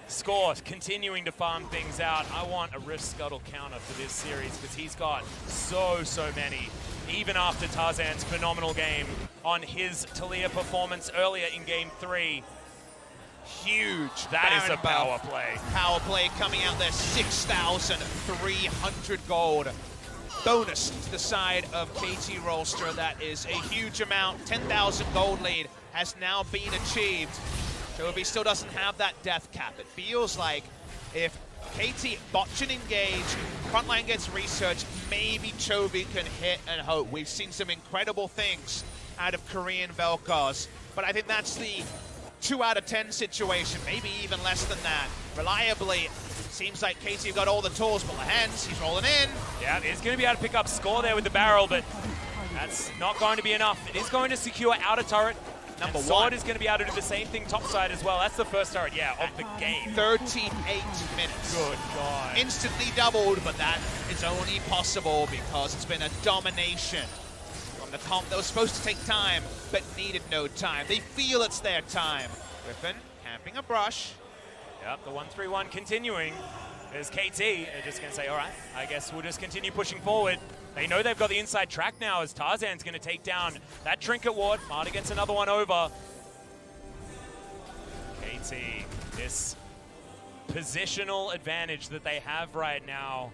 Score continuing to farm things out. I want a Rift Scuttle counter for this series because he's got so many. Even after Tarzan's phenomenal game on his Talia performance earlier in Game 3. Huge. That is a power play. Power play coming out there, 6,300 gold. Bonus to the side of KT Rolster. That is a huge amount. 10,000 gold lead has now been achieved. Chovy still doesn't have that death cap. It feels like if KT botch and engage, frontline gets research, maybe Chovy can hit and hope. We've seen some incredible things out of Korean Vel'Koz, but I think that's the 2 out of 10 situation, maybe even less than that. Reliably, seems like KT got all the tools, but Lehens, he's rolling in. Yeah, he's going to be able to pick up score there with the barrel, but that's not going to be enough. It is going to secure outer turret. Number and one. Sword is going to be able to do the same thing topside as well. That's the first turret, of the game. 38 minutes. Good God. Instantly doubled, but that is only possible because it's been a domination from the comp that was supposed to take time, but needed no time. They feel it's their time. Griffin camping a brush. Yep, the 1-3-1 continuing. There's KT. They're just going to say, all right, I guess we'll just continue pushing forward. They know they've got the inside track now as Tarzan's going to take down that Trinket Ward. Marta gets another one over. KT, this positional advantage that they have right now,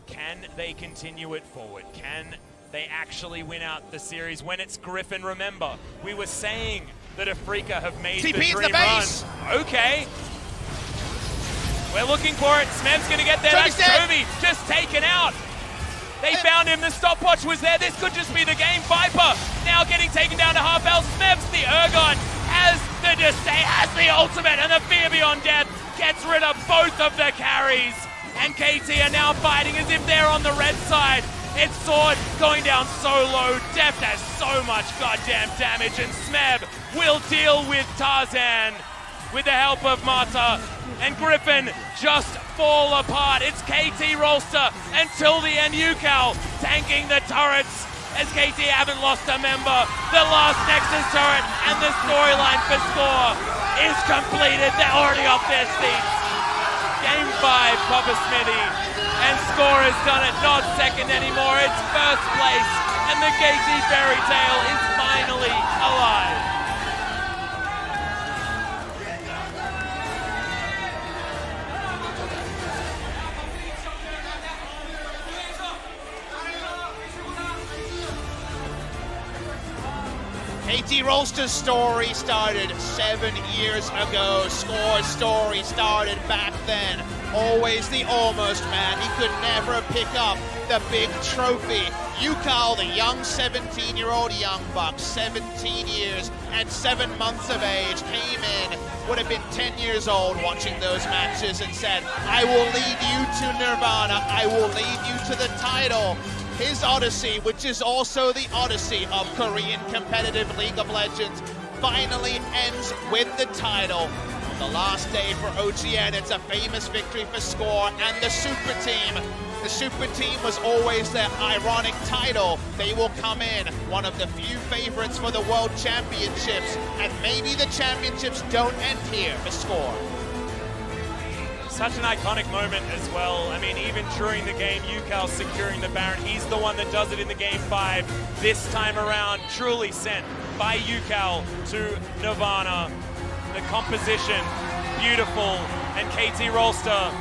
can they continue it forward? Can they actually win out the series when it's Griffin? Remember, we were saying that Afrika have made the dream run. Okay. We're looking for it. Smeb's going to get there. That's Chovy just taken out. They found him. The stopwatch was there. This could just be the game. Viper now getting taken down to half health. Smebs, the Ergon, has the disdain, has the ultimate, and the fear beyond death gets rid of both of the carries. And KT are now fighting as if they're on the red side. It's Sword going down so low. Deft has so much goddamn damage, and Smeb will deal with Tarzan with the help of Marta. And Griffin just fall apart. It's KT Rolster until the end. UCal tanking the turrets as KT haven't lost a member. The last Nexus turret and the storyline for Score is completed. They're already off their seats. Game 5, Papa Smithy. And Score has done it, not second anymore. It's first place. And the KT fairy tale is finally alive. KT Rolster's story started 7 years ago. Score's story started back then. Always the almost man. He could never pick up the big trophy. UCal, the young 17-year-old young buck, 17 years and 7 months of age, came in, would have been 10 years old watching those matches and said, I will lead you to Nirvana. I will lead you to the title. His odyssey, which is also the odyssey of Korean competitive League of Legends, finally ends with the title. On the last day for OGN, it's a famous victory for Score and the Super Team. The Super Team was always their ironic title. They will come in, one of the few favorites for the World Championships, and maybe the championships don't end here for Score. Such an iconic moment as well. I mean, even during the game, UCal securing the Baron. He's the one that does it in the Game 5 this time around. Truly sent by UCal to Nirvana. The composition, beautiful. And KT Rolster,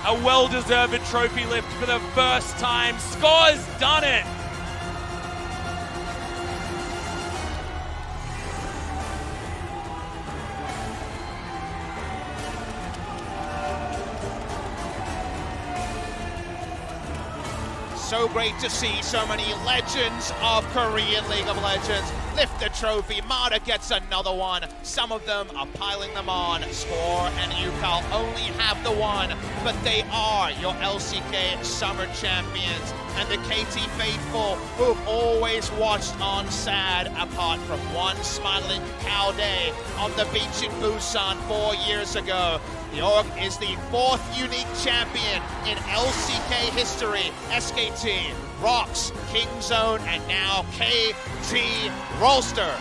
a well-deserved trophy lift for the first time. Score's done it. So great to see so many legends of Korean League of Legends lift the trophy. Mada gets another one. Some of them are piling them on. Score and UCAL only have the one, but they are your LCK Summer Champions. And the KT faithful who've always watched on sad, apart from one smiling cow day on the beach in Busan 4 years ago. The org is the 4th unique champion in LCK history. SKT, Rocks, Kingzone, and now KT Rolster.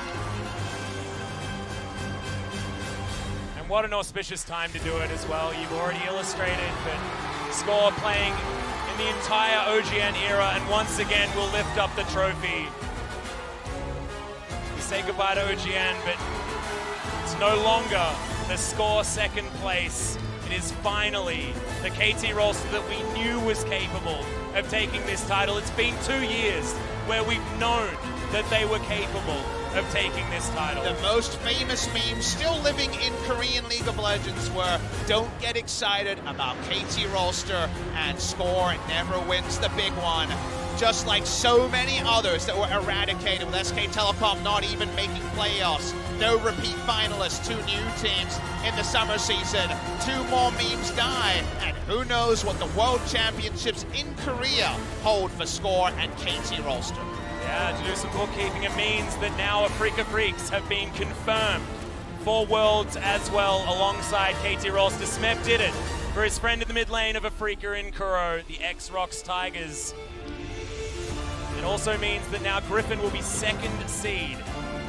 And what an auspicious time to do it as well. You've already illustrated, but Score playing in the entire OGN era, and once again will lift up the trophy. We say goodbye to OGN, but it's no longer the Score second place. It is finally the KT Rolster that we knew was capable of taking this title. It's been 2 years where we've known that they were capable of taking this title. The most famous meme still living in Korean League of Legends were don't get excited about KT Rolster and Score never wins the big one. Just like so many others that were eradicated with SK Telecom not even making playoffs. No repeat finalists, 2 new teams in the summer season. 2 more memes die, and who knows what the World Championships in Korea hold for Score and KT Rolster. Yeah, to do some bookkeeping, it means that now Afrika Freaks have been confirmed for Worlds as well alongside KT Rolster. Smep did it for his friend in the mid lane of Afrika in Kuro, the ex-Rocks Tigers. It also means that now Griffin will be 2nd seed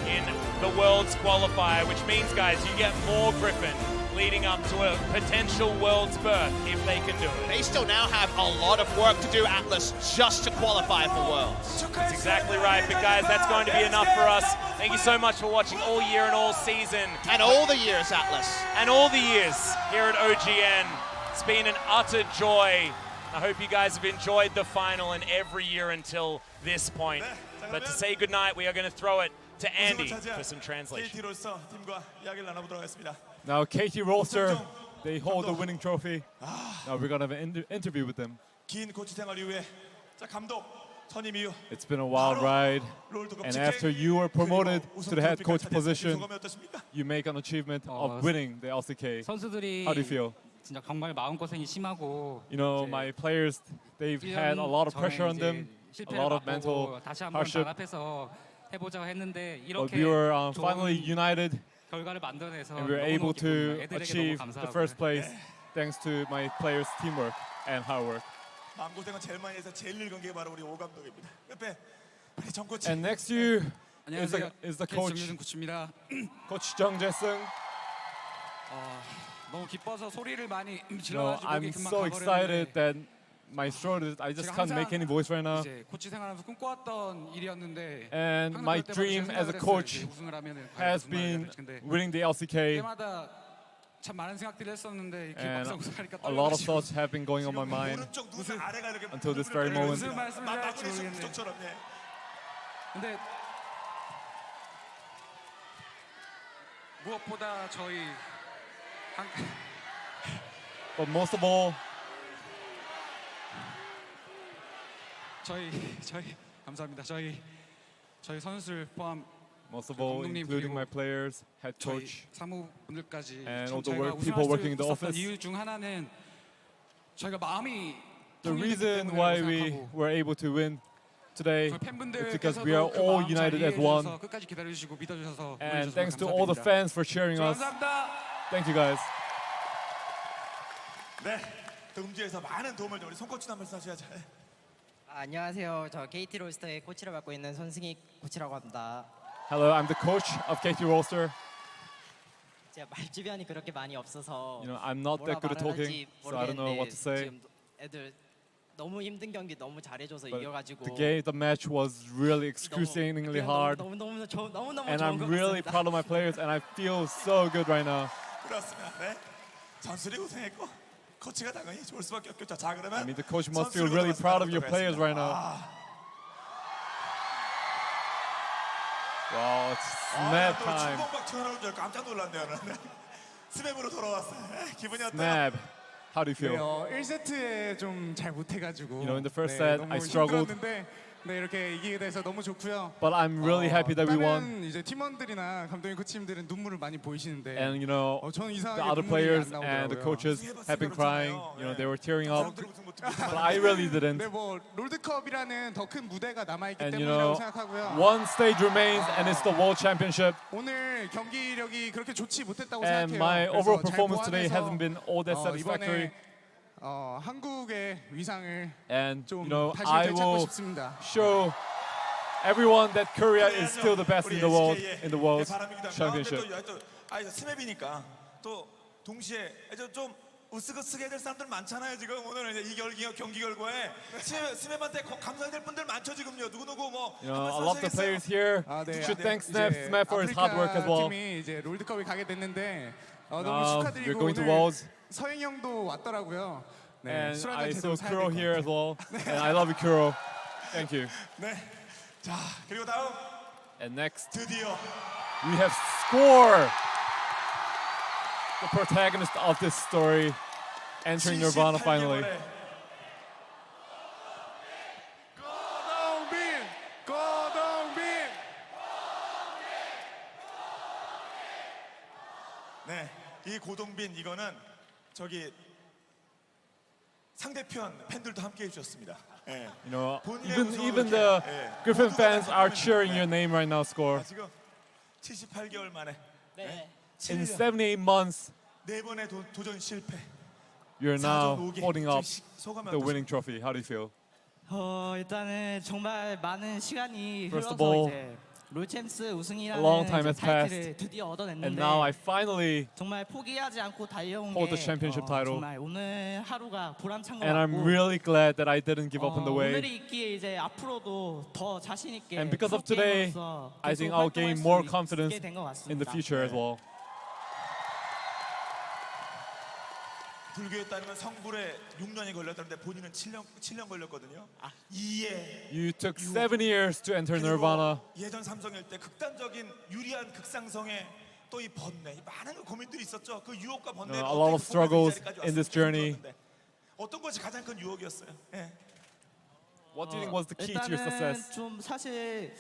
in the Worlds qualifier, which means, guys, you get more Griffin leading up to a potential Worlds berth if they can do it. They still now have a lot of work to do, Atlas, just to qualify for Worlds. That's exactly right, but guys, that's going to be enough for us. Thank you so much for watching all year and all season. And all the years, Atlas. And all the years here at OGN. It's been an utter joy. I hope you guys have enjoyed the final and every year until this point. But to say goodnight, we are going to throw it to Andy for some translation. Now KT Rolster, they hold the winning trophy. Now we're gonna have an interview with them. It's been a wild ride, and after you were promoted to the head coach position, you make an achievement of winning the LCK. How do you feel? 진짜 정말 마음고생이 심하고 You know, my players, they've had a lot of pressure on them, a lot of mental 다시 한번 hardship. 단합해서 해보자고 했는데 But 이렇게 we were 좋은 finally united, 결과를 만들어내서 and we were able 너무너무 to 기쁩니다. 애들에게 achieve 너무 the 감사하고요. first place thanks to my players' teamwork and hard work. 마음고생은 제일 많이 해서 제일 늙은 게 바로 우리 오 감독입니다. 옆에 우리 정 코치. And next to you 안녕하세요. is the coach, 정유준 코치입니다. Coach Jung Jae-sung. 너무 기뻐서 소리를 많이 You know, 질러가지고 I'm 목이 금방 so excited 가버렸는데 that my throat is, I just can't make any voice right now. 이제 코치 생활하면서 꿈꿔왔던 일이었는데 And 항상 my 그럴 때마다 dream 제가 as a 생각을 coach 했어요. 우승을 하면은 과연 has 무슨 말을 been 해야 될지. 근데 winning the LCK, 그때마다 참 많은 생각들을 했었는데 이렇게 and 막상 우승하니까 a lot of 떨려가지고 thoughts have been going on my mind. 오른쪽 눈 아래가 이렇게 until this very moment. 무슨 말씀을 해야 할지 마구리 모르겠네. 부족처럼 예. 근데 무엇보다 저희 But most of all, 저희 감사합니다. 저희 선수들 포함 most of all, 감독님 including 그리고 my players, head 저희 coach, 사무분들까지 and 참 all the 저희가 work people 우승할 working in 수 the 있었던 office. 이유 중 하나는 저희가 마음이 the 통일됐기 reason 때문이라고 why we 생각하고 were able to win today 저희 is because we are 팬분들께서도 그 all 마음 잘 united as one. 이해해주셔서 끝까지 기다려주시고 믿어주셔서 And 응원해주셔서 thanks to all the 감사드립니다. fans for cheering us. 감사합니다. Thank you guys. 네. 또 음주에서 많은 도움을 줘 우리 손 코치 한 말씀 하셔야죠. 예. 안녕하세요. 저 KT 롤스터의 코치를 맡고 있는 손승희 코치라고 합니다. Hello, I'm the coach of KT Rolster. 제가 말주변이 그렇게 많이 없어서 You know, I'm not 뭐라 that good at 말을 talking, 할지 so I don't know what to say. 지금 애들 너무 힘든 경기 너무 잘해줘서 But 이겨가지고 the match was really excruciatingly hard, 너무너무 좋은 and I'm 것 really 같습니다. proud of my players, and I feel so good right now. 그렇습니다. 네. 선수들이 우승했고 코치가 당연히 좋을 수밖에 없겠죠. 자 I 그러면 mean, the coach must feel 선수들부터 really proud of your 말씀드리도록 players right now. 하겠습니다. Wow, it's 아, snap 또 time. 춘봉박 튀어나온 줄 깜짝 놀랐네요. 스맵으로 돌아왔어요. 네, 기분이 어때요? Snap. How do you 네, feel? 1세트에 좀 잘 못해가지고 You know, in the first 네, set, 너무 I struggled. 힘들었는데 네, 이렇게 이기게 돼서 너무 좋고요. But I'm really happy that we won. 다른 이제 팀원들이나 감독님, 코치님들은 눈물을 많이 보이시는데 And you know, 저는 the 이상하게 other 눈물이 players 안 and the 나오더라고요. coaches have been crying. You know, they were tearing up. 사람들이 우승 못 But I really didn't. 네, 뭐 롤드컵이라는 더 큰 무대가 남아있기 And you 때문이라고 know, 생각하고요. one stage remains, and it's the World Championship. 오늘 경기력이 그렇게 좋지 못했다고 And 생각해요. my 그래서 overall 잘 performance today 보완해서, hasn't been all that satisfactory. 이번에 한국의 위상을 And 좀 you know, 다시 I 되찾고 will 싶습니다. show everyone that Korea is still the best in the world in the World Championship. 스맵이니까 또 동시에 좀 으쓱으쓱 해야 될 사람들 많잖아요. 지금 오늘 이 경기 결과에 스맵한테 감사해야 될 분들 많죠 지금요. 누구 뭐 You know, I love the players here. 네, Should thank 이제 Snap for his hard work as well. 팀이 이제 롤드컵에 가게 됐는데 너무 Now 축하드리고 we're going to 오늘 Worlds. 서행 형도 왔더라고요. 네, And 술 I 한잔 saw 제대로 사야 Kuro 될 here 것 as well. And I love you, Kuro. Thank you. 네. 자 그리고 다음 And next, 드디어 we have Score, the protagonist of this story, entering Nirvana finally. 고동빈! 네, 이 고동빈 이거는 저기 상대편 팬들도 함께 해주셨습니다. 예. You know, 본인의 우승을 even 이렇게, the 예, Griffin 모두가 fans 다 are 선포해주셨네. cheering your name right now, Score. 지금 78개월 만에 네. In 7년 78 months, 네 번의 도전 실패. you're now 4전 5개. holding up 소감이 the 어떠세요? winning trophy. How do you feel? 일단은 정말 많은 시간이 First of 흘러서 all, 이제 롤챔스 우승이라는 a long time 이제 has 타이틀을 드디어 And 얻어냈는데 now I finally 정말 포기하지 않고 달려온 hold 게 the championship title. 정말 오늘 하루가 보람찬 것 And I'm 같고 really glad that I didn't give up on the way. 오늘이 있기에 이제 앞으로도 더 자신 있게 And because of today, 프로게이머로서 I 계속 think I'll 활동할 gain 수 more 있게 confidence 된것 in the 같습니다. future as well. 불교에 따르면 성불에 6년이 걸렸다는데 본인은 7년 걸렸거든요. 이에 You took 7 years to enter Nirvana. 예전 삼성일 때 극단적인 유리한 극상성에 또 이 번뇌, 이 많은 고민들이 있었죠. 그 유혹과 번뇌. A lot of struggles in this journey. 어떤 것이 가장 큰 유혹이었어요? 예. What do you think was the key to your 일단은 success? 좀 사실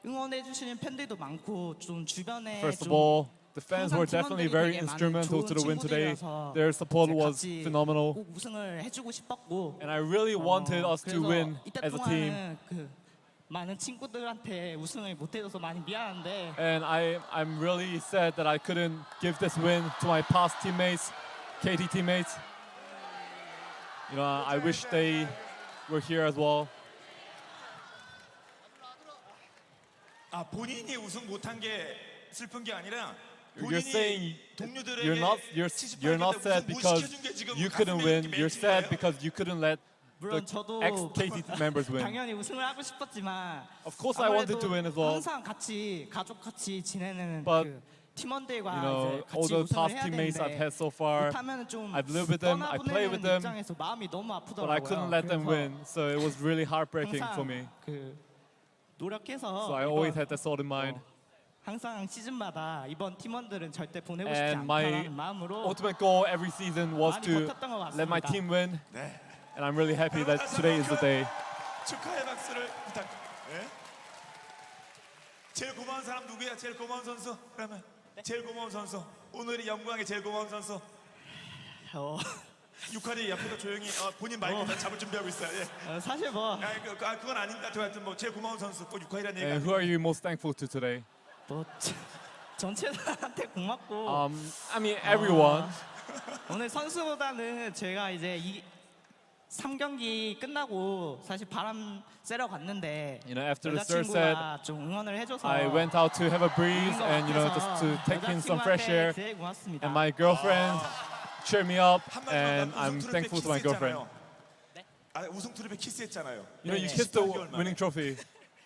응원해 주시는 팬들도 많고 좀 주변에 First of 좀 all, the fans were 항상 definitely 팀원들이 very 되게 많은 instrumental to the win 좋은 today. 친구들이라서 Their support 이제 was 같이 phenomenal. 꼭 우승을 해주고 싶었고 And I really wanted us to 그래서 win 이때 as a team. 동안은 그 많은 친구들한테 우승을 못 해줘서 많이 미안한데 And I'm really sad that I couldn't give this win to my past teammates, KT teammates. You know, I wish they were here as well. 아 본인이 우승 못한 게 슬픈 게 아니라 You're saying 동료들에게 you're not sad because you couldn't win. You're sad because you couldn't let the 물론 저도 ex-KT members win. 당연히 우승을 하고 싶었지만 Of course, I wanted to win as well. 항상 같이 가족같이 지내는 But, 그 팀원들과 You know, 이제 all 같이 the 우승을 past 해야 teammates I've 되는데 had so far, 못하면 좀 I've lived with them, I play with them, 입장에서 마음이 너무 but 아프더라고요. I couldn't let them 그래서 win. So it was really heartbreaking 항상 for me. 그 노력해서 So I always had that thought in mind. 항상 시즌마다 이번 팀원들은 절대 보내고 싶지 And my 않다는 마음으로 ultimate goal every season was 많이 to 버텼던 것 let my 같습니다. team win. 네. And I'm really happy that today is the day. 축하의 박수를 부탁. 예? 제일 고마운 사람 누구야? 제일 고마운 선수? 그러면 제일 고마운 선수. 오늘이 영광의 제일 고마운 선수. 어, 육할이 옆에서 조용히 본인 마이크 다 잡을 준비하고 있어요. 예. 사실 뭐 그건 아닌 것 같아요. 하여튼 뭐 제일 고마운 선수 꼭 육할이라는 얘기가 And who are you most thankful to today? 전체들한테 고맙고 I mean everyone. 오늘 선수보다는 제가 이제 이 3경기 끝나고 사실 바람 쐬러 갔는데 You know, after the third set, 여자친구가 좀 응원을 해줘서 I went out to have a breeze and just to take in some fresh air. 제일 고맙습니다. And my girlfriend cheered me up, 한마디로 and 우승 I'm 트로피에 thankful to my girlfriend. 키스했잖아요. 우승 트로피에 키스했잖아요. You know, you 네. kissed the 18개월 만에. winning trophy.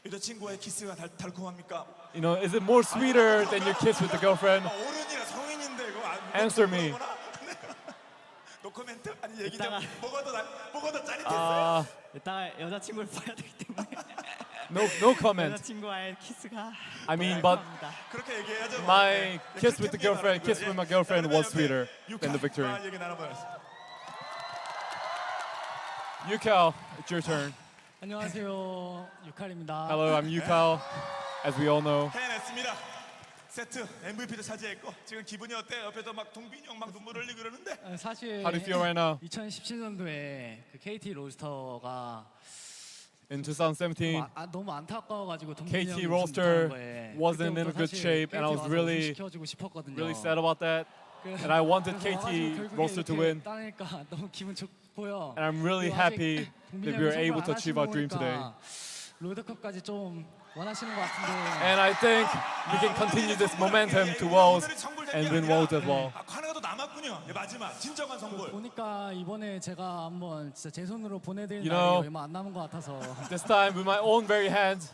여자친구와의 키스가 달콤합니까? You know, is it more sweeter than your kiss with the girlfriend? 어른이라 성인인데 그거 Answer me. 노코멘트 아니 얘기 좀 이따가- 뭐가 더 짜릿했어요? 이따가 여자친구를 봐야 되기 때문에 No comment. 여자친구와의 키스가 I mean, but 감사합니다. 그렇게 얘기해야죠. my kiss with the girlfriend, kiss with my girlfriend was sweeter than the victory. 얘기 나눠봐요. Yukao, it's your turn. 안녕하세요. 유칼입니다. Hello, I'm Yukao. As we all know, 해냈습니다. 세트 MVP도 차지했고 지금 기분이 어때요? 옆에서 막 동빈이 형 막 눈물 흘리고 그러는데 사실 how do you feel right now? 2017년도에 그 KT 로스터가 In 2017, 너무 안타까워가지고 동빈이 KT 형이 Rolster 우승 못한 거예요. wasn't in a 그때부터 good 사실 shape, and I KT was 와서 really, 우승시켜주고 싶었거든요. really sad about that. And I wanted KT Rolster to win. 따니까 너무 기분 좋고요. And I'm really 그리고 아직 happy 동빈이 that we were 형이 able to 성공 안 achieve our dream 하시는 거 today. 보니까 롤드컵까지 좀 원하시는 것 같은데. And I think we can continue this momentum to Worlds and win Worlds as well. 하나가 더 남았군요. 마지막 진정한 선골. 보니까 이번에 제가 한번 진짜 제 손으로 보내드릴 You 날이 know, 얼마 안 남은 것 같아서 This time with my own very hands,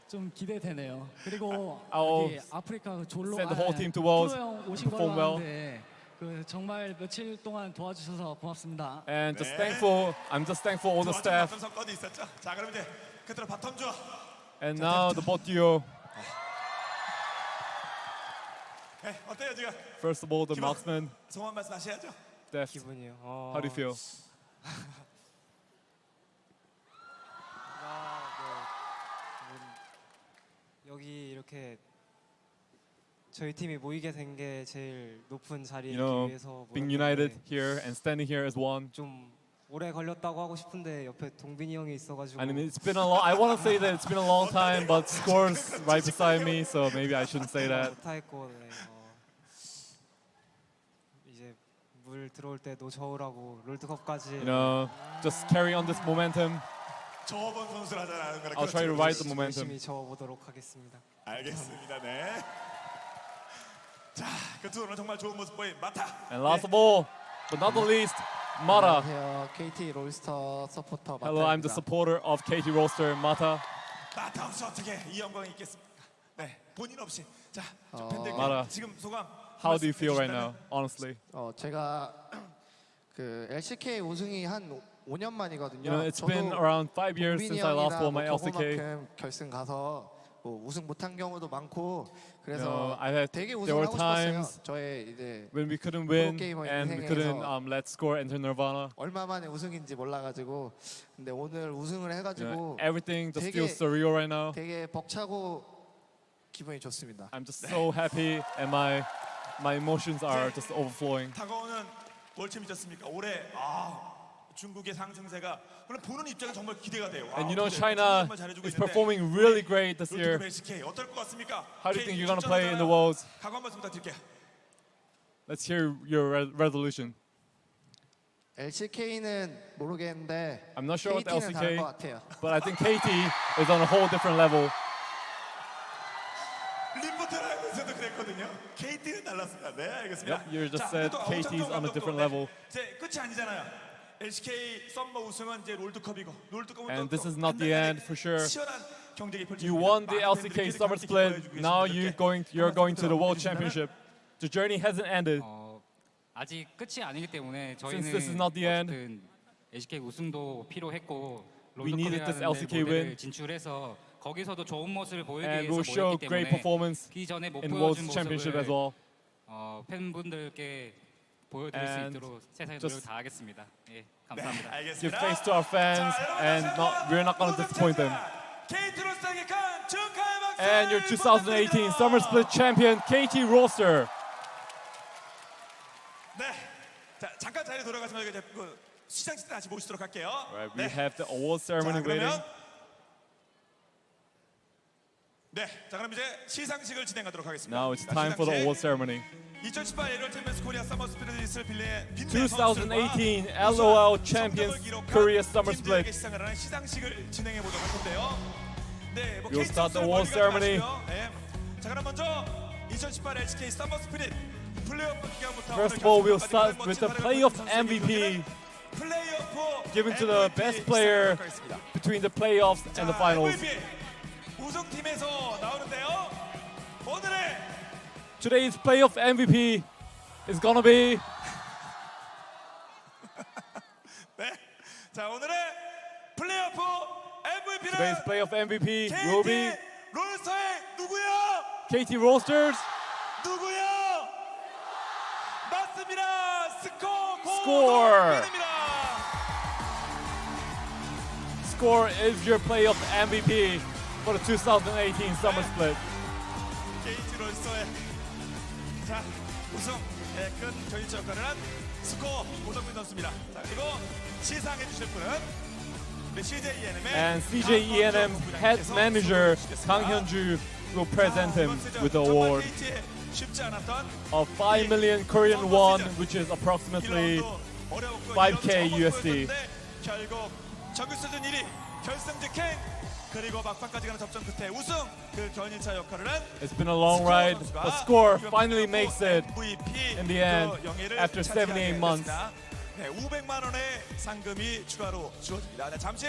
좀 기대되네요. 그리고 I'll 여기 아프리카 졸로 send the whole team to Worlds 프로형 to 오신 걸로 perform well. 아는데 그 정말 며칠 동안 도와주셔서 고맙습니다. And just thankful. I'm just thankful all the staff. 어떤 사건이 있었죠. 자, 그럼 이제 그대로 바텀 줘. And now the bot duo. 네, 어때요 지금? First of all, the 기분. marksman, 소원 말씀하셔야죠. Deft. 기분이요. How do you feel? 여기 이렇게 저희 팀이 모이게 된 게 제일 높은 자리에 You know, 위해서 being united here and standing here as one. 좀 오래 걸렸다고 하고 싶은데 옆에 동빈이 형이 있어가지고 I mean, it's been a long. I want to say that it's been a long time, but Score's right beside me, so maybe I shouldn't say that. 못하겠고 네, 이제 물 들어올 때 노저우라고 롤드컵까지 You know, just carry on this momentum. 저번 선수라잖아요. I'll try to ride the momentum. 열심히 저어보도록 하겠습니다. 알겠습니다. 네. 자, 그두 오늘 정말 좋은 모습 보인 마타. And last of all, but not the least, Mata. 안녕하세요. KT 롤스터 서포터 Hello, I'm the 마타입니다. supporter of KT Rolster, Mata. 마타 없이 어떻게 이 영광이 있겠습니까? 네, 본인 없이. 자, 저 팬들께 마타. 지금 소감. How do you feel right 말씀해 now, honestly? 제가 그 LCK 우승이 한 5년 만이거든요. You know, it's been around 5 years since I last won my LCK. 경고만큼 결승 가서 뭐 우승 못한 경우도 많고 You 그래서 know, I had 되게 there were 우승하고 싶었어요. times 저의 이제 when we couldn't win 프로게이머 and we couldn't 인생에서 let Score enter Nirvana. 얼마 만에 우승인지 몰라가지고 근데 오늘 우승을 You know, 해가지고 everything just 되게- feels surreal right now. 되게 벅차고 기분이 좋습니다. I'm just so happy, and my emotions are just overflowing. 다가오는 월챔이셨습니까? 올해 중국의 상승세가 물론 보는 입장은 정말 기대가 돼요. And you know, 근데 China 정말 잘해주고 is 있는데 performing really great this 롤드컵 year. LCK 어떨 것 같습니까? How do you think KT you're gonna play in the 출전하잖아요. Worlds? 각오 한 말씀 부탁드릴게요. Let's hear your resolution. LCK는 모르겠는데 I'm not sure about the KT는 다른 LCK, 것 같아요. but I think KT is on a whole different level. 리포트 라이브에서도 그랬거든요. KT는 달랐습니다. 네, 알겠습니다. Yep, you just 자, said 또 KT's 오창정 on a 감독도, different 네, level. 이제 끝이 아니잖아요. LCK 썸머 우승은 이제 롤드컵이고 롤드컵은 And 또 this is not the end for sure. 치열한 경쟁이 펼쳐집니다. You won the 많은 LCK 팬들이 Summer 기대해 Split. 주고 Now 계십니다. you're going to the World 해주신다면 Championship. The journey hasn't ended. 아직 끝이 아니기 때문에 Since this is not the end, 어쨌든 LCK 우승도 필요했고 we needed this 롤드컵이라는 LCK win. 무대를 진출해서 거기서도 좋은 모습을 보이기 And 위해서 we'll show 모였기 great 때문에 performance 그 전에 못 in 보여준 World Championship as 모습을 well. 팬분들께 보여드릴 수 And 있도록 최선의 just- 노력을 다하겠습니다. 예, 네, 감사합니다. Give 알겠습니다. face to our fans, and we're not going to disappoint them. KT 롤스터에게 큰 축하의 박수. And your 2018 Summer Split champion, KT Rolster. 네, 자 잠깐 자리 돌아가시면 이제 그 시상식 때 다시 모시도록 할게요. Right, we 네. have the award ceremony 자, waiting. 그러면 네, 자 그럼 이제 시상식을 진행하도록 하겠습니다. Now it's 자, time for the 시상식. award ceremony. 2018 LOL 챔피언스 코리아 서머 스피릿을 빌린 2018 LOL Champions Korea Summer Split. 시상을 하는 시상식을 진행해 보도록 할 건데요. 네, 뭐 We'll KT start the 선수를 award 멀리 가지 ceremony. 마시고요. 네. 자 그럼 먼저 2018 LCK 서머 스피릿 플레이오프 기간부터 First of all, we'll start with the playoff MVP given to the best player between the playoffs and the finals. 우승팀에서 나오는데요. 오늘의 Today's playoff MVP is gonna be 네, 자 오늘의 플레이오프 MVP는 today's playoff MVP will be 롤스터의 누구야? KT Rolsters 누구야? 맞습니다. 스코어 Score. 윈입니다. Score is your playoff MVP for the 2018 Summer Split. KT 롤스터의 자 우승 끈 전위치 역할을 한 스코어 고정민 선수입니다. 자 그리고 시상해 주실 분은 우리 CJENM의 And CJENM head manager Kang Hyun-ju will present him with the award 쉽지 않았던 of 5 million Korean won, which is approximately 5K USD. 결국 정규 시즌 1위 결승 직행 그리고 막판까지 가는 접전 끝에 우승 그 견인차 역할을 한 It's been a long ride, but Score finally makes it in the end after 78 months. 네, 500만 원의 상금이 추가로 주어집니다. 네, 잠시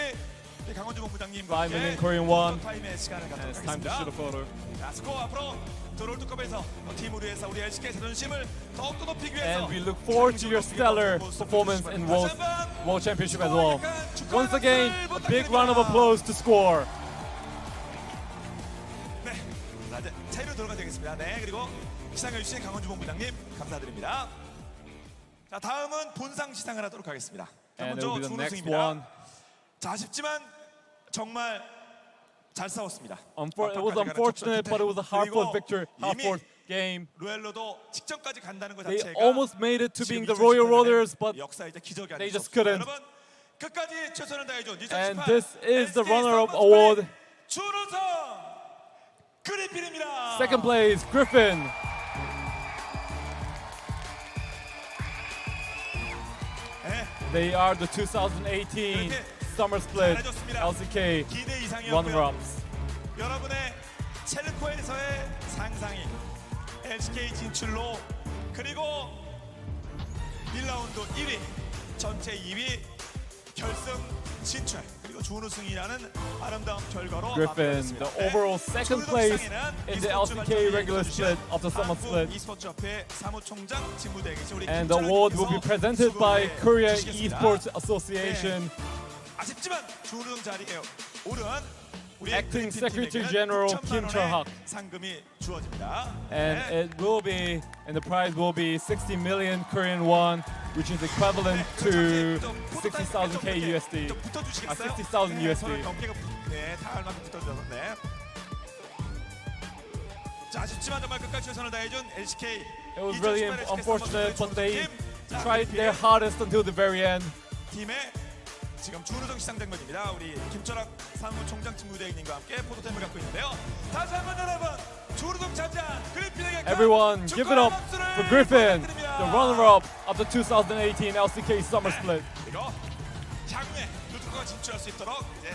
강원주 본부장님과 5 million Korean won. 타임의 시간을 And 갖도록 it's time to shoot a 하겠습니다. photo. 자, 스코어 앞으로 또 롤드컵에서 팀을 위해서 우리 LCK 자존심을 더욱더 높이기 위해서 And we look forward to your stellar performance in World Championship as well. Once again, a big round of applause to Score. 네, 자, 이제 차이로 들어가 되겠습니다. 네, 그리고 시상해주신 강원주 본부장님 감사드립니다. 자, 다음은 본상 시상을 하도록 하겠습니다. 자, And it will 먼저 be the next 준우승입니다. one. 자, 아쉽지만 정말 잘 싸웠습니다. It was unfortunate, but it was a hard-fought victory, hard-fought game. 로엘로도 직전까지 간다는 것 They 자체가 almost made it to being the 지금 Royal 2018 Rollers, but 역사 이제 기적이 they 아닐 수 just 없습니다. couldn't. 여러분 끝까지 최선을 다해준 2018 And this is the LCK runner-up 서머 award. 준우승 그리핀입니다. Second place, Griffin. 네, They are the 2018 Summer Split LCK 기대 이상이었고요. runner-ups. 여러분의 첼코에서의 상상이 LCK 진출로 그리고 1라운드 1위, 전체 2위, 결승 진출 그리고 준우승이라는 아름다운 결과로 Griffin, the overall second place in the LCK regular split of the Summer Split. e스포츠협회 사무총장 직무대행이신 우리 And the award will be presented by Korea 주시겠습니다. Esports Association. 아쉽지만 준우승 자리에 오른 우리 Acting 그리핀 Secretary 팀에게는 General 6천만 Kim 원의 Chul-hak. 상금이 주어집니다. And 네. it will be, and the prize will be 60 million Korean won, which is equivalent to 60,000 K USD. 좀 붙어주시겠어요? 60,000 네, USD. 서로 어깨가 네, 닿을 만큼 붙어주셔서 네. 자, 아쉽지만 정말 끝까지 최선을 다해준 LCK. It was really unfortunate, but they tried their hardest until the very end. 팀의 지금 준우승 시상 장면입니다. 우리 김철학 사무총장 직무대행님과 함께 포토타임을 갖고 있는데요. 다시 한번 여러분, 준우승 차지한 그리핀에게 Everyone, give it up for Griffin, the runner-up of the 2018 LCK Summer Split. 그리고 향후에 롤드컵에 진출할 수 있도록 이제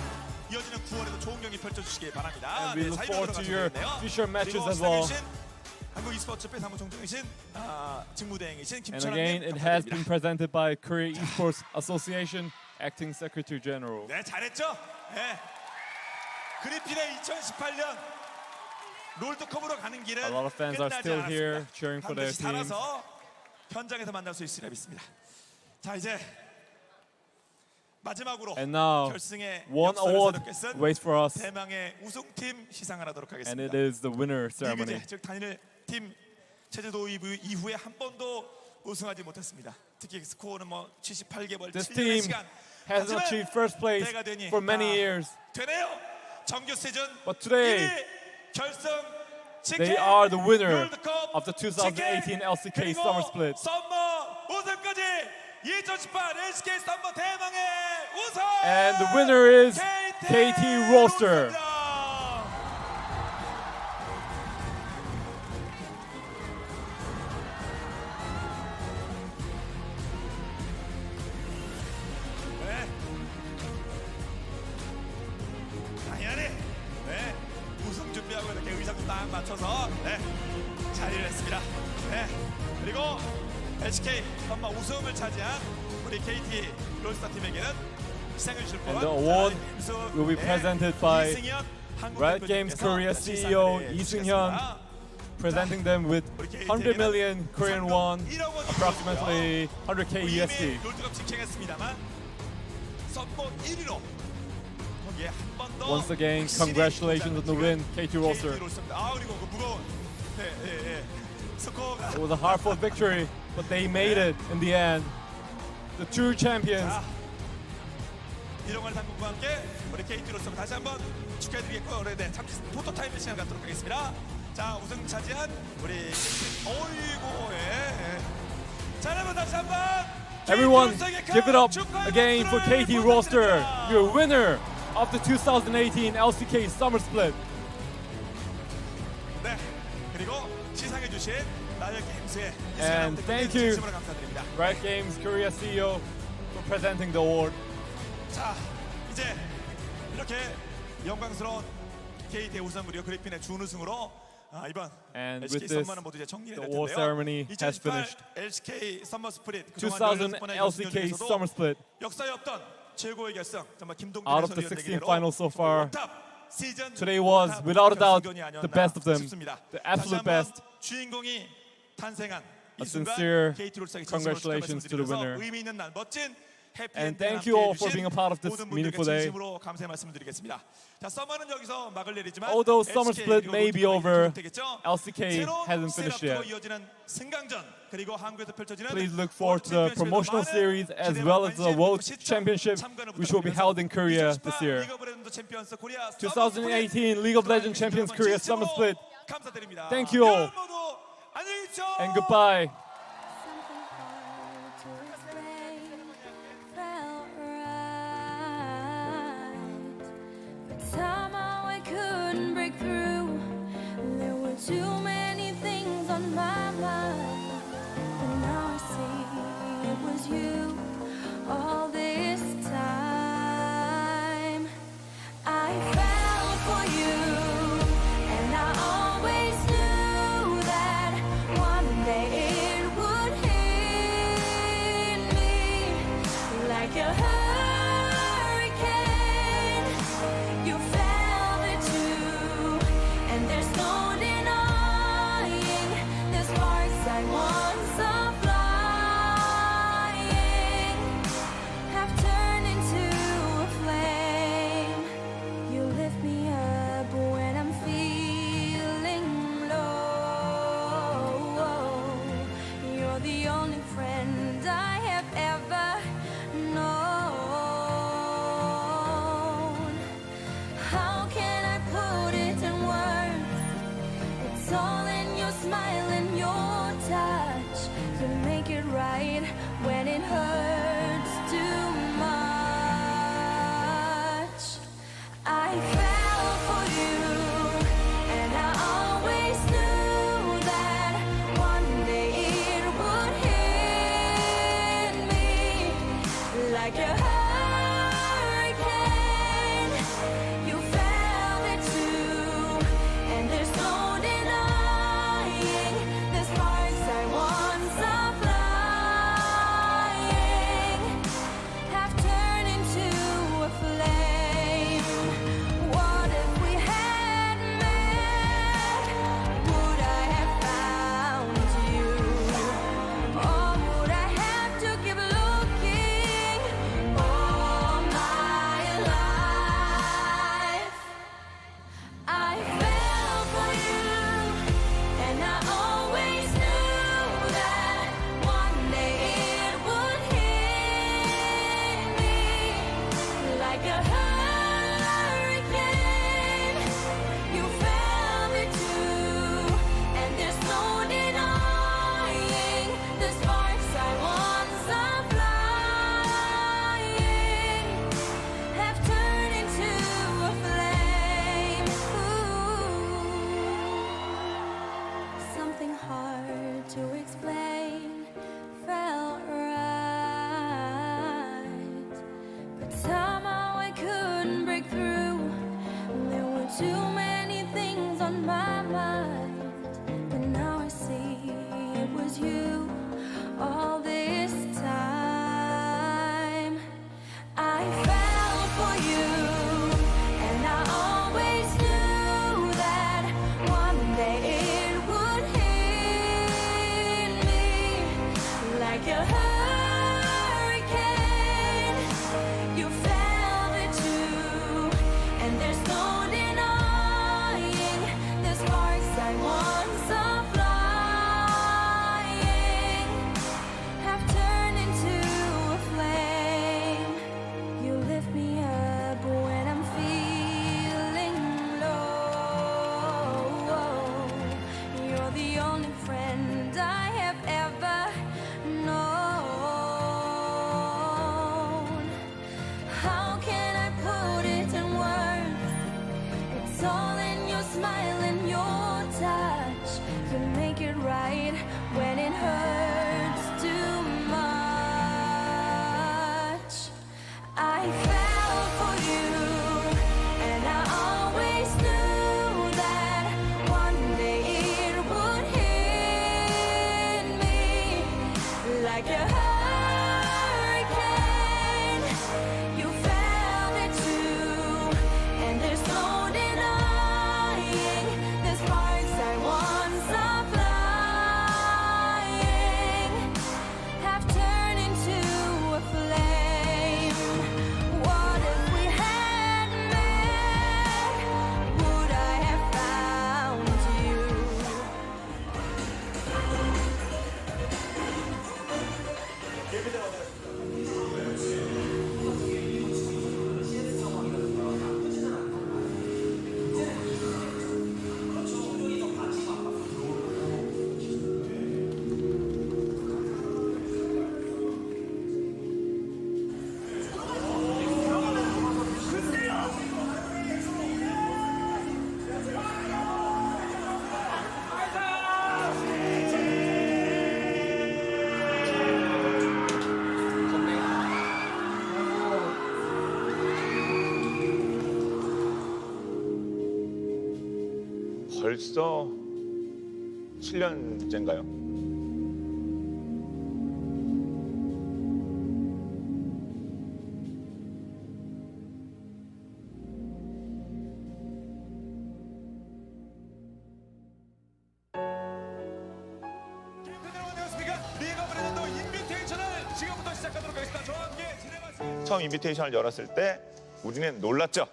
이어지는 9월에도 좋은 경기 펼쳐주시기 바랍니다. And we look forward to your future matches as well. 한국 e스포츠협회 사무총장이신 직무대행이신 And again, 김철학님 it has 감사드립니다. been presented by Korea Esports Association, Acting Secretary General. 네, 잘했죠? 네. 그리핀의 2018년 롤드컵으로 가는 길은 A lot of fans are 끝나지 still here 않았습니다. cheering for their 반드시 teams. 살아서 현장에서 만날 수 있으리라 믿습니다. 자, 이제 마지막으로 And now, 결승의 one 역사를 award 새롭게 쓴 waits for us, 대망의 우승팀 시상을 하도록 and 하겠습니다. it is the winner ceremony. 리그제, 즉 단일 팀 체제 도입 이후에 한 번도 우승하지 못했습니다. 특히 스코어는 뭐 78개월 This 7년의 team 시간. hasn't 하지만 achieved first place 때가 되니 for many 다 years, 되네요. 정규 시즌 but today 1위 결승 they are the winner of the 2018 LCK Summer Split. 썸머 우승까지 2018 LCK 썸머 대망의 우승. And the winner is KT Rolster. 네. 당연히 네. 우승 준비하고 이렇게 의상도 딱 맞춰서 네. 자리를 했습니다. 네. 그리고 LCK 썸머 우승을 차지한 우리 KT 롤스터 팀에게는 시상해 주실 분 And the award will be presented by Riot Games Korea CEO Lee Seung-hyun, presenting them with 100 million Korean won, approximately 100K USD. 롤드컵 직행했습니다만 썸머 1위로 거기에 한 번 더 Once again, congratulations on the win, KT Rolster. 아, 그리고 그 무거운 네. 스코어가 It was a hard-fought victory, but they made it in the end. The true champions 이동환 상군과 함께 우리 KT 로스터 다시 한번 축하해드리겠고요. 네, 잠시 포토 타임의 시간 갖도록 하겠습니다. 자, 우승 차지한 우리 어이고 예. 자, 여러분 다시 한번 Everyone, give it up again for KT Rolster, your winner of the 2018 LCK Summer Split. 네, 그리고 시상해주신 나열 게임스의 And thank you, 진심으로 감사드립니다. Riot Games Korea CEO, for presenting the award. 자, 이제 이렇게 영광스러운 KT의 우승 그리고 그리핀의 준우승으로 이번 And LCK with this, 선물은 모두 이제 정리가 the 될 award 텐데요. ceremony has 2018 finished. LCK 서머 스프릿 2000 LCK Summer Split. 역사에 없던 최고의 결승 정말 김동준 Out of the 해설위원 16 얘기대로 finals so far, 원탑 시즌 today was, 원탑 without a doubt, 결승전이 아니었나 the best of them, 싶습니다. the 다시 absolute 한번 best. 주인공이 탄생한 이 A 순간 sincere KT 롤스터에게 congratulations to the winner. 의미 있는 날 멋진 And thank you all for being a part of this meaningful day. 진심으로 감사의 말씀드리겠습니다. 자, 서머는 여기서 막을 내리지만 Although summer LCK split 그리고 may be 롤스터가 over, 계속되겠죠. LCK 새로운 hasn't finished 셋업으로 yet. 이어지는 승강전 그리고 한국에서 펼쳐지는 Please look forward to the 월드 promotional 챔피언십에도 series 많은 as well as the 기대와 World 관심, Championship, 참관을 which will be held in Korea this 2018 year. 리그 오브 레전드 챔피언스 코리아 2018 League of Legends Champions Korea Summer Split. 감사드립니다. Thank you all. 여러분 모두 안녕히 계십시오. And goodbye. Too many things on my mind, but now I see it was you all this time. I fell for you, and I always knew that one day it would hit me like a hurricane. You felt it too, and there's no I once saw flying have turned into a flame. You lift me up when I'm feeling low. You're the only friend I have ever known. How can I put it in words? It's all in your smile and your touch. You make it right when it hurts too much. I fell for you, and I always knew that one day it would hit me like a hurricane. You felt it too, and there's no denying the sparks I once saw flying have turned into a flame. What if we had met? Would I have found you? Or would I have to keep looking all my life? I fell for you, and I always knew that one day it would hit me like a hurricane. You felt it too, and there's no denying the sparks I once saw flying have turned into a flame. Something hard to explain felt right, but somehow I could 벌써 7년째인가요? 처음 인비테이션을 열었을 때 우리는 놀랐죠.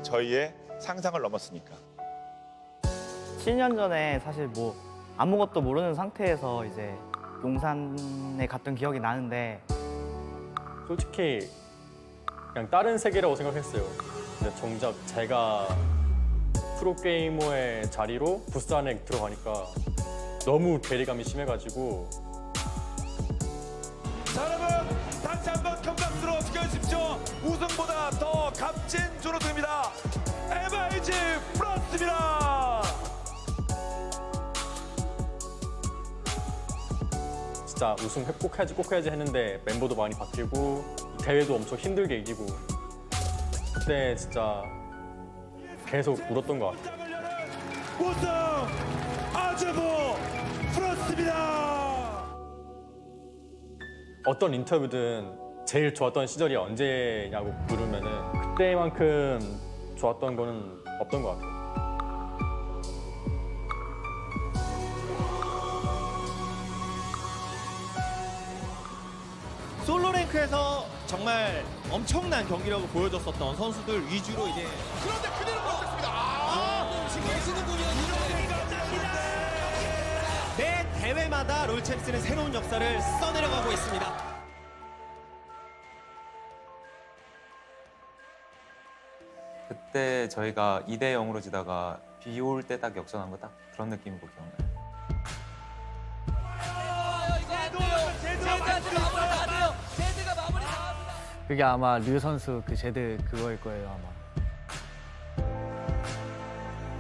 저희의 상상을 넘었으니까. 7년 전에 사실 뭐 아무것도 모르는 상태에서 이제 용산에 갔던 기억이 나는데 솔직히 그냥 다른 세계라고 생각했어요. 근데 정작 제가 프로게이머의 자리로 부스 안에 들어가니까 너무 괴리감이 심해가지고 자, 여러분 다시 한번 큰 박수로 지켜주십시오. 우승보다 더 값진 준우승입니다. MIG 프로스입니다. 진짜 우승 꼭 해야지 했는데 멤버도 많이 바뀌고 대회도 엄청 힘들게 이기고 그때 진짜 계속 울었던 것 같아요. 우승 아즈모 프로스입니다. 어떤 인터뷰든 제일 좋았던 시절이 언제냐고 물으면은 그때만큼 좋았던 거는 없던 것 같아요. 솔로 랭크에서 정말 엄청난 경기력을 보여줬었던 선수들 위주로 이제 그런데 그대로 못했습니다. 계시는군요. 매 대회마다 롤챔스는 새로운 역사를 써내려가고 있습니다. 그때 저희가 2대 0으로 지다가 비 올 때 딱 역전한 거 딱 그런 느낌으로 기억나요. 그게 아마 류 선수 그 제드 그거일 거예요 아마.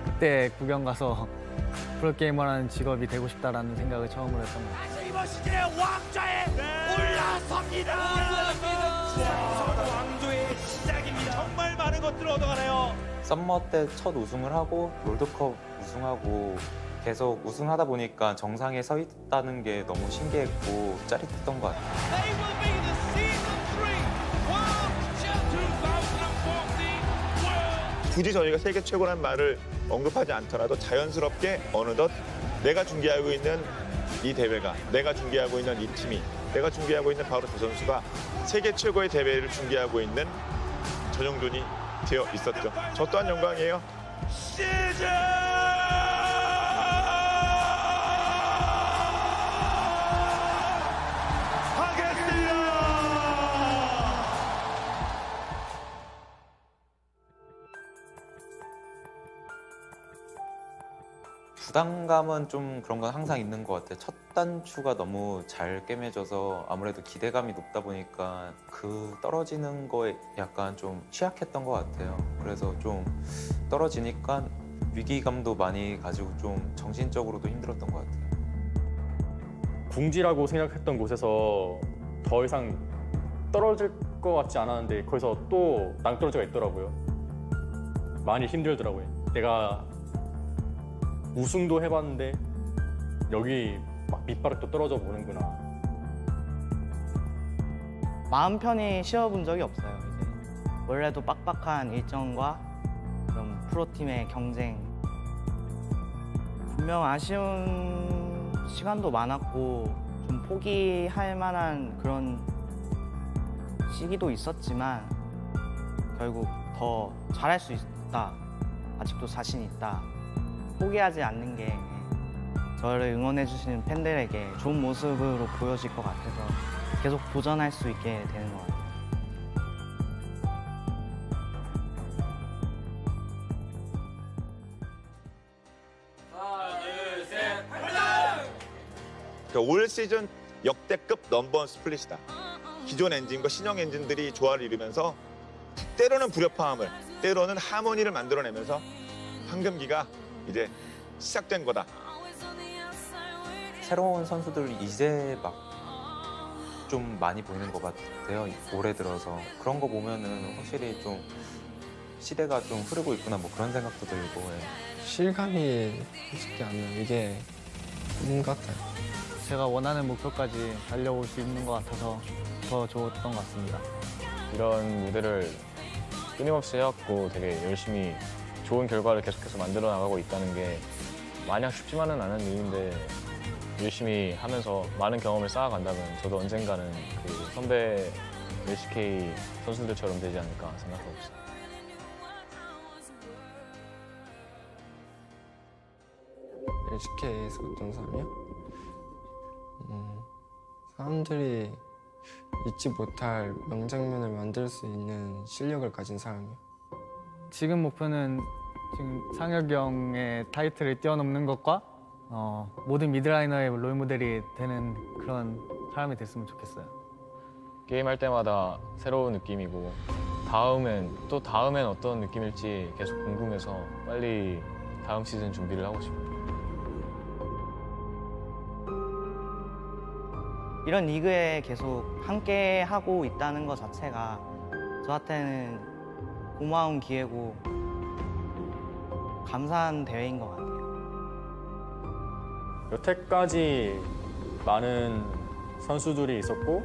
그때 구경 가서 프로게이머라는 직업이 되고 싶다라는 생각을 처음으로 했던 것 같아요. 이번 시즌의 왕좌에 올라섭니다. 왕조의 시작입니다. 정말 많은 것들을 얻어가네요. 썸머 때 첫 우승을 하고 롤드컵 우승하고 계속 우승하다 보니까 정상에 서 있다는 게 너무 신기했고 짜릿했던 것 같아요. 굳이 저희가 세계 최고라는 말을 언급하지 않더라도 자연스럽게 어느덧 내가 중계하고 있는 이 대회가, 내가 중계하고 있는 이 팀이, 내가 중계하고 있는 바로 저 선수가 세계 최고의 대회를 중계하고 있는 전용돈이 되어 있었죠. 저 또한 영광이에요. 시즌! 부담감은 좀 그런 건 항상 있는 것 같아요. 첫 단추가 너무 잘 꿰매져서 아무래도 기대감이 높다 보니까 그 떨어지는 거에 약간 좀 취약했던 것 같아요. 그래서 좀 떨어지니까 위기감도 많이 가지고 좀 정신적으로도 힘들었던 것 같아요. 궁지라고 생각했던 곳에서 더 이상 떨어질 것 같지 않았는데 거기서 또 낭떠러지가 있더라고요. 많이 힘들더라고요. 내가 우승도 해봤는데 여기 막 밑바닥도 떨어져 보는구나. 마음 편히 쉬어본 적이 없어요. 이제 원래도 빡빡한 일정과 그런 프로팀의 경쟁 분명 아쉬운 시간도 많았고 좀 포기할 만한 그런 시기도 있었지만 결국 더 잘할 수 있다. 아직도 자신 있다. 포기하지 않는 게 저를 응원해주시는 팬들에게 좋은 모습으로 보여질 것 같아서 계속 도전할 수 있게 되는 것 같아요. 하나, 둘, 셋, 그러니까 올 시즌 역대급 넘버원 스플릿이다. 기존 엔진과 신형 엔진들이 조화를 이루면서 때로는 불협화음을, 때로는 하모니를 만들어내면서 황금기가 이제 시작된 거다. 새로운 선수들 이제 막 좀 많이 보이는 것 같아요. 올해 들어서 그런 거 보면은 확실히 좀 시대가 좀 흐르고 있구나 뭐 그런 생각도 들고. 예. 실감이 쉽지 않아요. 이게 있는 것 같아요. 제가 원하는 목표까지 달려올 수 있는 것 같아서 더 좋았던 것 같습니다. 이런 무대를 끊임없이 해왔고 되게 열심히 좋은 결과를 계속해서 만들어 나가고 있다는 게 마냥 쉽지만은 않은 일인데 열심히 하면서 많은 경험을 쌓아간다면 저도 언젠가는 그 선배 LCK 선수들처럼 되지 않을까 생각하고 있습니다. LCK에서 어떤 사람이요? 사람들이 잊지 못할 명장면을 만들 수 있는 실력을 가진 사람이요. 지금 목표는 지금 상혁이 형의 타이틀을 뛰어넘는 것과 모든 미드라이너의 롤모델이 되는 그런 사람이 됐으면 좋겠어요. 게임할 때마다 새로운 느낌이고 다음엔 어떤 느낌일지 계속 궁금해서 빨리 다음 시즌 준비를 하고 싶어요. 이런 리그에 계속 함께 하고 있다는 것 자체가 저한테는 고마운 기회고 감사한 대회인 것 같아요. 여태까지 많은 선수들이 있었고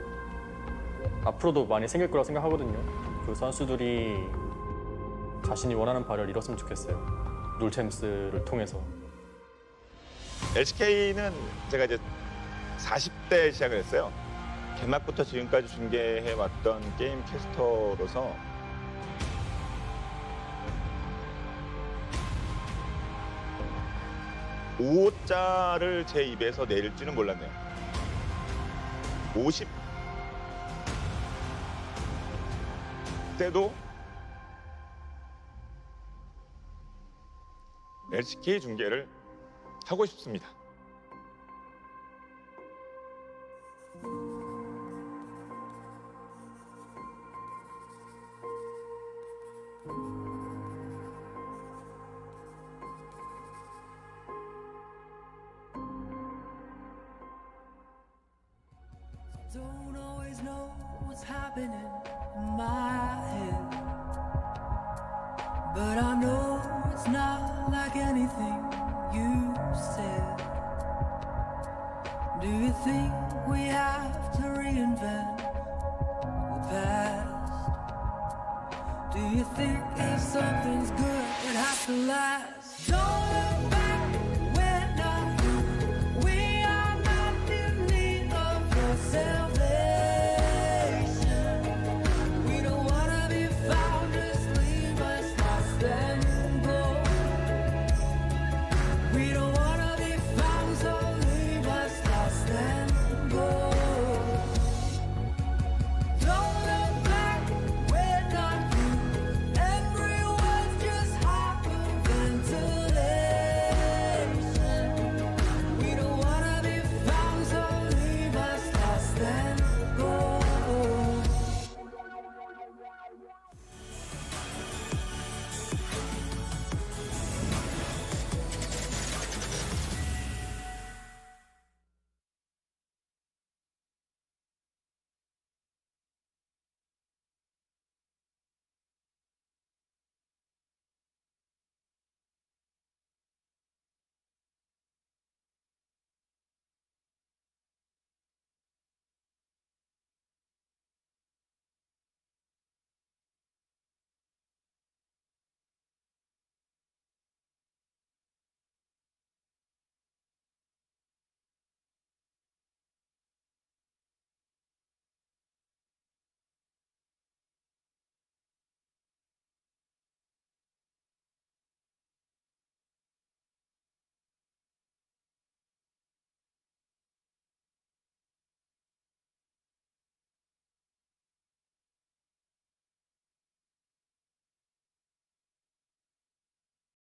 앞으로도 많이 생길 거라고 생각하거든요. 그 선수들이 자신이 원하는 바를 이뤘으면 좋겠어요. 룰챔스를 통해서. LCK는 제가 이제 40대 시작을 했어요. 개막부터 지금까지 중계해왔던 게임 캐스터로서 (5호자를) 제 입에서 내릴 줄은 몰랐네요. 50대도 LCK 중계를 하고 싶습니다. Don't always know what's happening in my head, but I know it's not like anything you said. Do you think we have to reinvent the past? Do you think if something's good, it has to last? Don't look back.